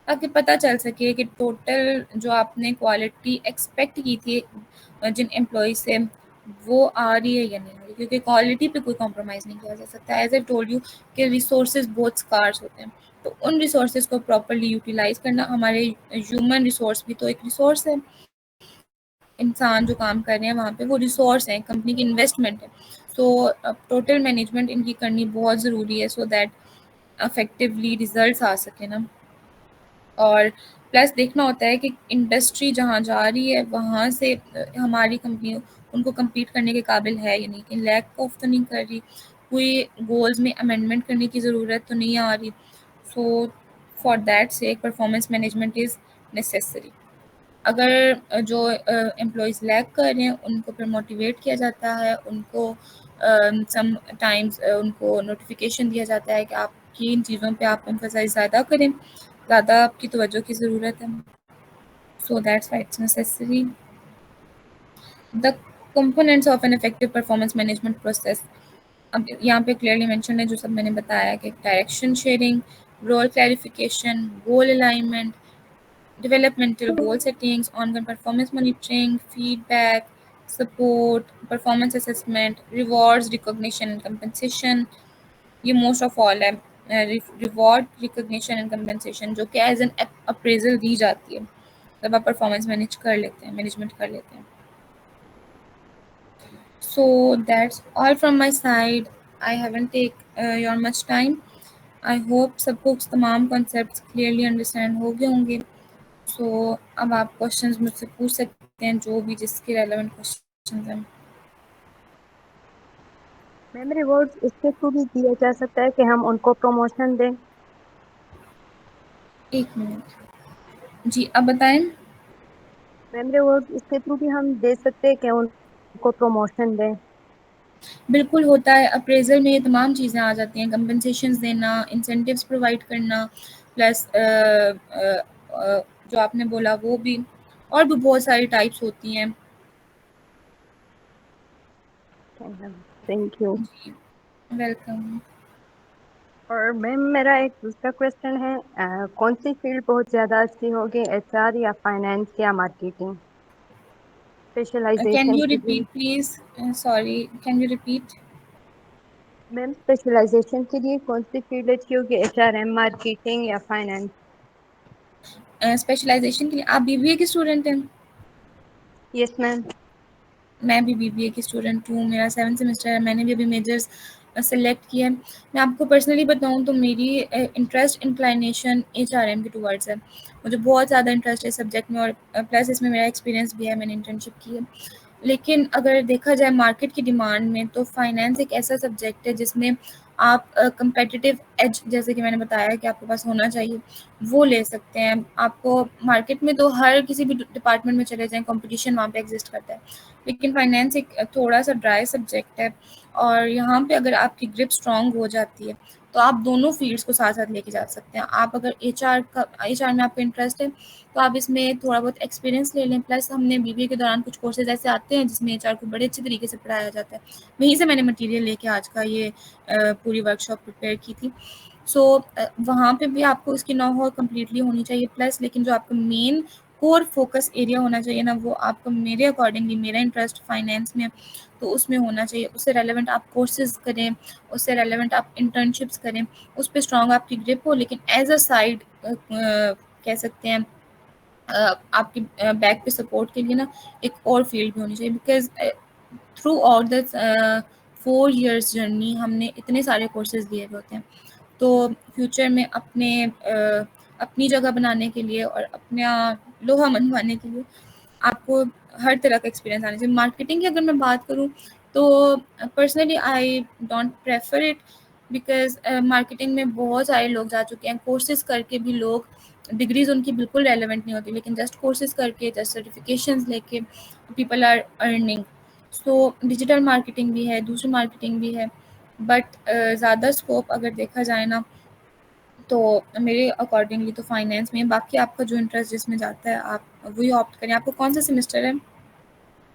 ताकि पता चल सके कि टोटल जो आपने क्वालिटी एक्सपेक्ट की थी जिन एम्प्लॉय से, वो आ रही है या नहीं आ रही, क्योंकि क्वालिटी पे कोई कॉम्प्रोमाइज़ नहीं किया जा सकता। एज आई टोल्ड यू कि रिसोर्सेज बहुत स्कार्स होते हैं, तो उन रिसोर्सेज को प्रॉपरली यूटिलाइज करना, हमारे ह्यूमन रिसोर्स भी तो एक रिसोर्स है। इंसान जो काम कर रहे हैं वहाँ पे वो रिसोर्स है, कंपनी की इन्वेस्टमेंट है। सो टोटल मैनेजमेंट इनकी करनी बहुत ज़रूरी है, सो दैट अफेक्टिवली रिजल्ट्स आ सके ना। और प्लस देखना होता है कि इंडस्ट्री जहाँ जा रही है वहाँ से हमारी कंपनी उनको compete करने के काबिल है या नहीं, कि लैक ऑफ तो नहीं कर रही, कोई गोल्स में अमेंडमेंट करने की ज़रूरत तो नहीं आ रही। सो फॉर दैट से परफॉर्मेंस मैनेजमेंट इज़ नेसेसरी। अगर जो एम्प्लॉयज़ लैग कर रहे हैं उनको फिर मोटिवेट किया जाता है, उनको सम टाइम्स उनको नोटिफिकेशन दिया जाता है कि आपकी इन चीज़ों पे आप एम्फसाइज ज़्यादा करें, ज़्यादा आपकी तवज्जो की ज़रूरत है। So that's why it's necessary. The components of an effective performance management process, अब यहाँ पे क्लियरली मेंशन है जो सब मैंने बताया कि direction sharing, role clarification, goal alignment, developmental goal settings, ongoing performance monitoring, feedback, support, performance assessment, rewards, recognition and compensation. ये most of all है, reward, recognition and compensation, जो कि एज एन अप्रेजल दी जाती है जब आप परफॉर्मेंस मैनेजमेंट कर लेते हैं। So that's all from my side. I haven't take your much time. I hope सबको तमाम कॉन्सेप्ट्स क्लियरली अंडरस्टैंड हो गए होंगे। सो अब आप क्वेश्चंस मुझसे पूछ सकते हैं, जो भी जिसके रेलेवेंट क्वेश्चंस हैं। मैम रिवॉर्ड्स इसके थ्रू भी दिया जा सकता है कि हम उनको प्रमोशन दें। एक मिनट जी, अब बताएं। मैम रिवॉर्ड्स इसके थ्रू भी हम दे सकते हैं कि उनको प्रमोशन दें। बिल्कुल होता है, अप्रेजल में ये तमाम चीज़ें आ जाती हैं, कंपनसेशंस देना, इंसेंटिव्स प्रोवाइड करना, प्लस जो आपने बोला वो भी, और भी बहुत सारी टाइप्स होती हैं। Thank you. जी, वेलकम। और मैम मेरा एक दूसरा क्वेश्चन है, कौन सी फील्ड बहुत ज़्यादा अच्छी होगी, एचआर या फाइनेंस या मार्केटिंग कैन स्पेशलाइजेशन यू के लिए? Repeat please, sorry, can you repeat? Ma'am specialisation के लिए कौन सी फील्ड अच्छी होगी, एचआरएम, मार्केटिंग या फाइनेंस? स्पेशलाइजेशन के लिए आप बीबीए की स्टूडेंट हैं? Yes ma'am. मैं भी बीबीए की स्टूडेंट हूँ, मेरा 7th सेमेस्टर है, मैंने भी अभी मेजर्स सेलेक्ट किया है। मैं आपको पर्सनली बताऊँ तो मेरी इंटरेस्ट इंक्लाइनेशन एचआरएम के टूवर्ड्स है। मुझे बहुत ज़्यादा इंटरेस्ट है सब्जेक्ट में, और प्लस इसमें मेरा एक्सपीरियंस भी है, मैंने इंटर्नशिप की है। लेकिन अगर देखा जाए मार्केट की डिमांड में, तो फाइनेंस एक ऐसा सब्जेक्ट है जिसमें आप कंपेटिटिव एज, जैसे कि मैंने बताया कि आपके पास होना चाहिए, वो ले सकते हैं। आपको मार्केट में तो हर किसी भी डिपार्टमेंट में चले जाएँ, कंपटीशन वहाँ पे एग्जिस्ट करता है, लेकिन फाइनेंस एक थोड़ा सा ड्राई सब्जेक्ट है। और यहाँ पे अगर आपकी ग्रिप स्ट्रांग हो जाती है तो आप दोनों फील्ड्स को साथ साथ लेके जा सकते हैं। आप अगर एचआर में आपको इंटरेस्ट है तो आप इसमें थोड़ा बहुत एक्सपीरियंस ले लें। प्लस हमने बीबीए के दौरान कुछ कोर्सेज ऐसे आते हैं जिसमें एचआर को बड़े अच्छे तरीके से पढ़ाया जाता है। वहीं से मैंने मटेरियल लेके आज का ये पूरी वर्कशॉप प्रिपेयर की थी। सो वहाँ पे भी आपको इसकी नो-हाउ कम्प्लीटली होनी चाहिए। प्लस लेकिन जो आपका मेन कोर फोकस एरिया होना चाहिए ना, वो आपको, मेरे अकॉर्डिंगली, मेरा इंटरेस्ट फाइनेंस में, तो उसमें होना चाहिए। उससे रेलेवेंट आप कोर्सेज करें, उससे रेलेवेंट आप इंटर्नशिप्स करें, उस पे स्ट्रॉन्ग आपकी ग्रिप हो। लेकिन एज अ साइड कह सकते हैं आपकी बैक पे सपोर्ट के लिए ना एक और फील्ड भी होनी चाहिए। Because through out the 4 years journey हमने इतने सारे कोर्सेज लिए हुए होते हैं, तो फ्यूचर में अपनी जगह बनाने के लिए और अपना लोहा मनवाने के लिए आपको हर तरह का एक्सपीरियंस आना चाहिए। मार्केटिंग की अगर मैं बात करूँ तो personally I don't prefer it, because marketing में बहुत सारे लोग जा चुके हैं। कोर्सेज करके भी लोग, डिग्रीज उनकी बिल्कुल रेलेवेंट नहीं होती, लेकिन जस्ट कोर्सेज करके, जस्ट सर्टिफिकेशंस लेके people are earning. So digital marketing भी है, दूसरी मार्केटिंग भी है, बट ज़्यादा स्कोप अगर देखा जाए ना, तो मेरे अकॉर्डिंगली तो फाइनेंस में। बाकी आपका जो इंटरेस्ट जिसमें जाता है आप वही ऑप्ट करें। आपको कौन सा सेमेस्टर है?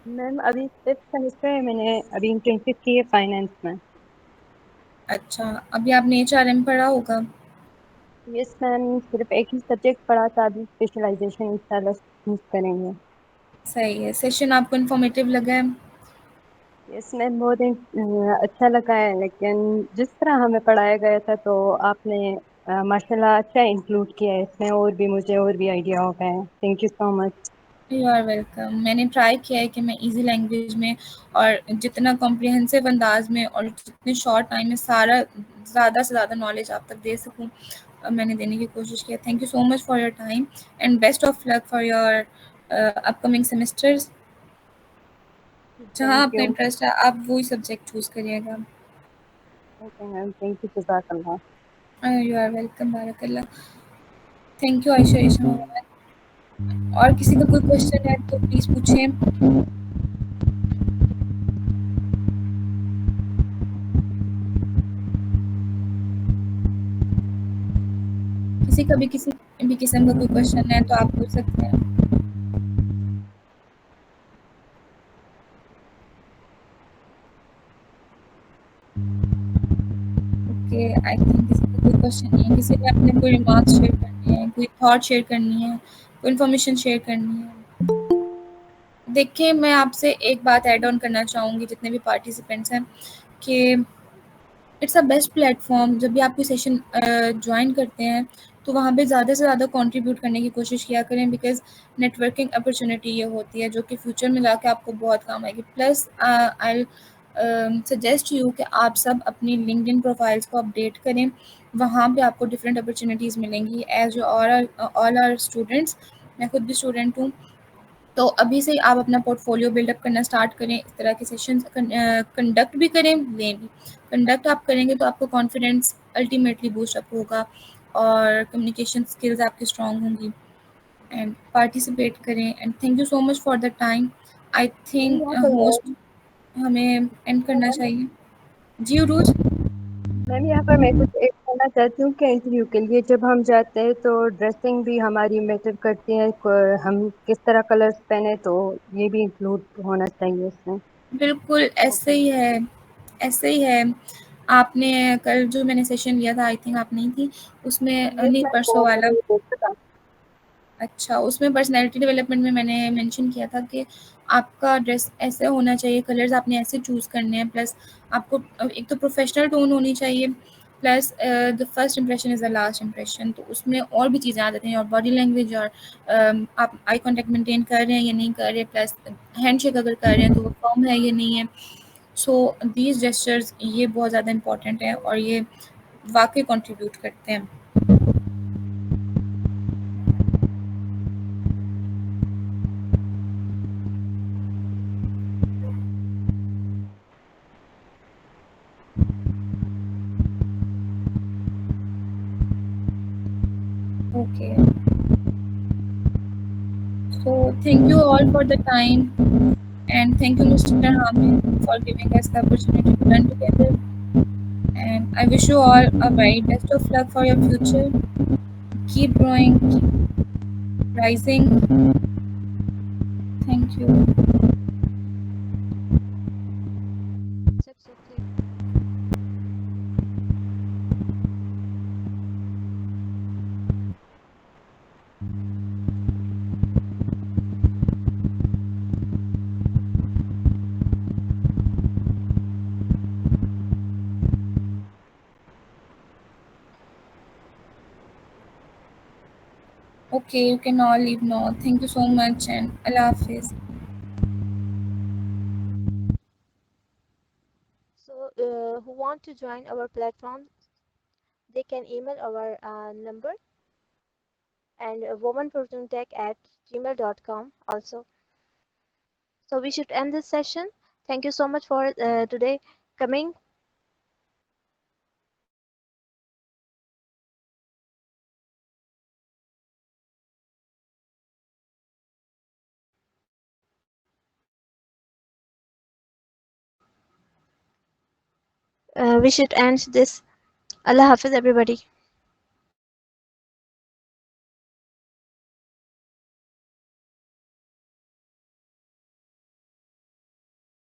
मैम अभी 5th सेमेस्टर है, मैंने अभी इंटर्नशिप की है फाइनेंस में। अच्छा, अभी आपने एचआरएम पढ़ा होगा। यस मैम, सिर्फ एक ही सब्जेक्ट पढ़ा था, अभी स्पेशलाइजेशन इंशाल्लाह चूज करेंगे। सही है। सेशन आपको इन्फॉर्मेटिव लगा है? यस मैम, बहुत अच्छा लगा है, लेकिन जिस तरह हमें पढ़ाया गया था तो आपने माशाल्लाह अच्छा इंक्लूड किया है इसमें, और भी मुझे और भी आइडिया हो गए हैं। Thank you so much. You are welcome. मैंने ट्राई किया है कि मैं इजी लैंग्वेज में और जितना कॉम्प्रिहेंसिव अंदाज में और जितने शॉर्ट टाइम में सारा ज़्यादा से ज़्यादा नॉलेज आप तक दे सकूँ, मैंने देने की कोशिश की है। Thank you so much for your time and best of luck for your upcoming semesters. जहाँ थैंक आपका यू। इंटरेस्ट है आप वही सब्जेक्ट चूज़ करिएगा। ओके मैम, थैंक यू, जज़ाकल्लाह। यू आर वेलकम, बारकल्ला। Thank you Ayesha Reshma. और किसी का कोई क्वेश्चन है तो प्लीज़ पूछें। किसी का भी किसी भी किस्म का कोई क्वेश्चन है तो आप पूछ सकते हैं। ओके, आई थिंक किसी का कोई क्वेश्चन नहीं है। किसी ने अपने कोई रिमार्क्स शेयर करने हैं, कोई थॉट शेयर करनी है, कोई इन्फॉर्मेशन शेयर करनी है? देखिए, मैं आपसे एक बात ऐड ऑन करना चाहूँगी जितने भी पार्टिसिपेंट्स हैं, कि इट्स अ बेस्ट प्लेटफॉर्म। जब भी आप कोई सेशन ज्वाइन करते हैं तो वहाँ पे ज़्यादा से ज़्यादा कंट्रीब्यूट करने की कोशिश किया करें, बिकॉज नेटवर्किंग अपॉर्चुनिटी ये होती है जो कि फ्यूचर में जाके आपको बहुत काम आएगी। प्लस आई सजेस्ट यू कि आप सब अपनी लिंक्डइन प्रोफाइल्स को अपडेट करें। वहाँ पे आपको डिफरेंट अपॉर्चुनिटीज़ मिलेंगी एज ऑल आर स्टूडेंट्स। मैं खुद भी स्टूडेंट हूँ, तो अभी से ही आप अपना पोर्टफोलियो बिल्डअप करना स्टार्ट करें। इस तरह के सेशंस कंडक्ट भी करें, लें भी। कंडक्ट आप करेंगे तो आपको कॉन्फिडेंस अल्टीमेटली बूस्ट अप होगा और कम्युनिकेशन स्किल्स आपकी स्ट्रांग होंगी। एंड पार्टिसिपेट करें। And thank you so much for the time. I ma'am think यहाँ पर होस्ट हमें एंड करना चाहिए। जी उरूज। मैम यहाँ पर मैं कुछ ऐड करना चाहती हूँ कि इंटरव्यू के लिए जब हम जाते हैं तो ड्रेसिंग भी हमारी मैटर करती है, हम किस तरह कलर्स पहने, तो ये भी इंक्लूड होना चाहिए इसमें। बिल्कुल ऐसे ही है, ऐसे ही है। आपने कल जो मैंने सेशन लिया था, आई थिंक आप नहीं थी उसमें, यस नहीं मैम, परसों वो वाला। मैंने देखा था। अच्छा, उसमें पर्सनैलिटी डेवलपमेंट में मैंने मेंशन किया था कि आपका ड्रेस ऐसे होना चाहिए, कलर्स आपने ऐसे चूज़ करने हैं, प्लस आपको एक तो प्रोफेशनल टोन होनी चाहिए, plus the first impression is the last impression. तो उसमें और भी चीज़ें आ जाती हैं, और बॉडी लैंग्वेज, और आप आई कॉन्टैक्ट मेंटेन कर रहे हैं या नहीं कर रहे, प्लस हैंडशेक अगर कर रहे हैं तो वो फर्म है या नहीं है। सो दीज जेस्चर्स ये बहुत ज़्यादा इंपॉर्टेंट है, और ये वाकई कंट्रीब्यूट करते हैं। Okay, so thank you all for the time, and thank you, Mr. Hamid, for giving us the opportunity to learn together. And I wish you all a very best of luck for your future. Keep growing, keep rising. Thank you. Okay, you can all leave now. Thank you so much, and Allah Hafiz. So, who want to join our platform, they can email our number and womanfortunetech@gmail.com also. So we should end this session. Thank you so much for today coming. We should end this. Allah Hafiz, everybody.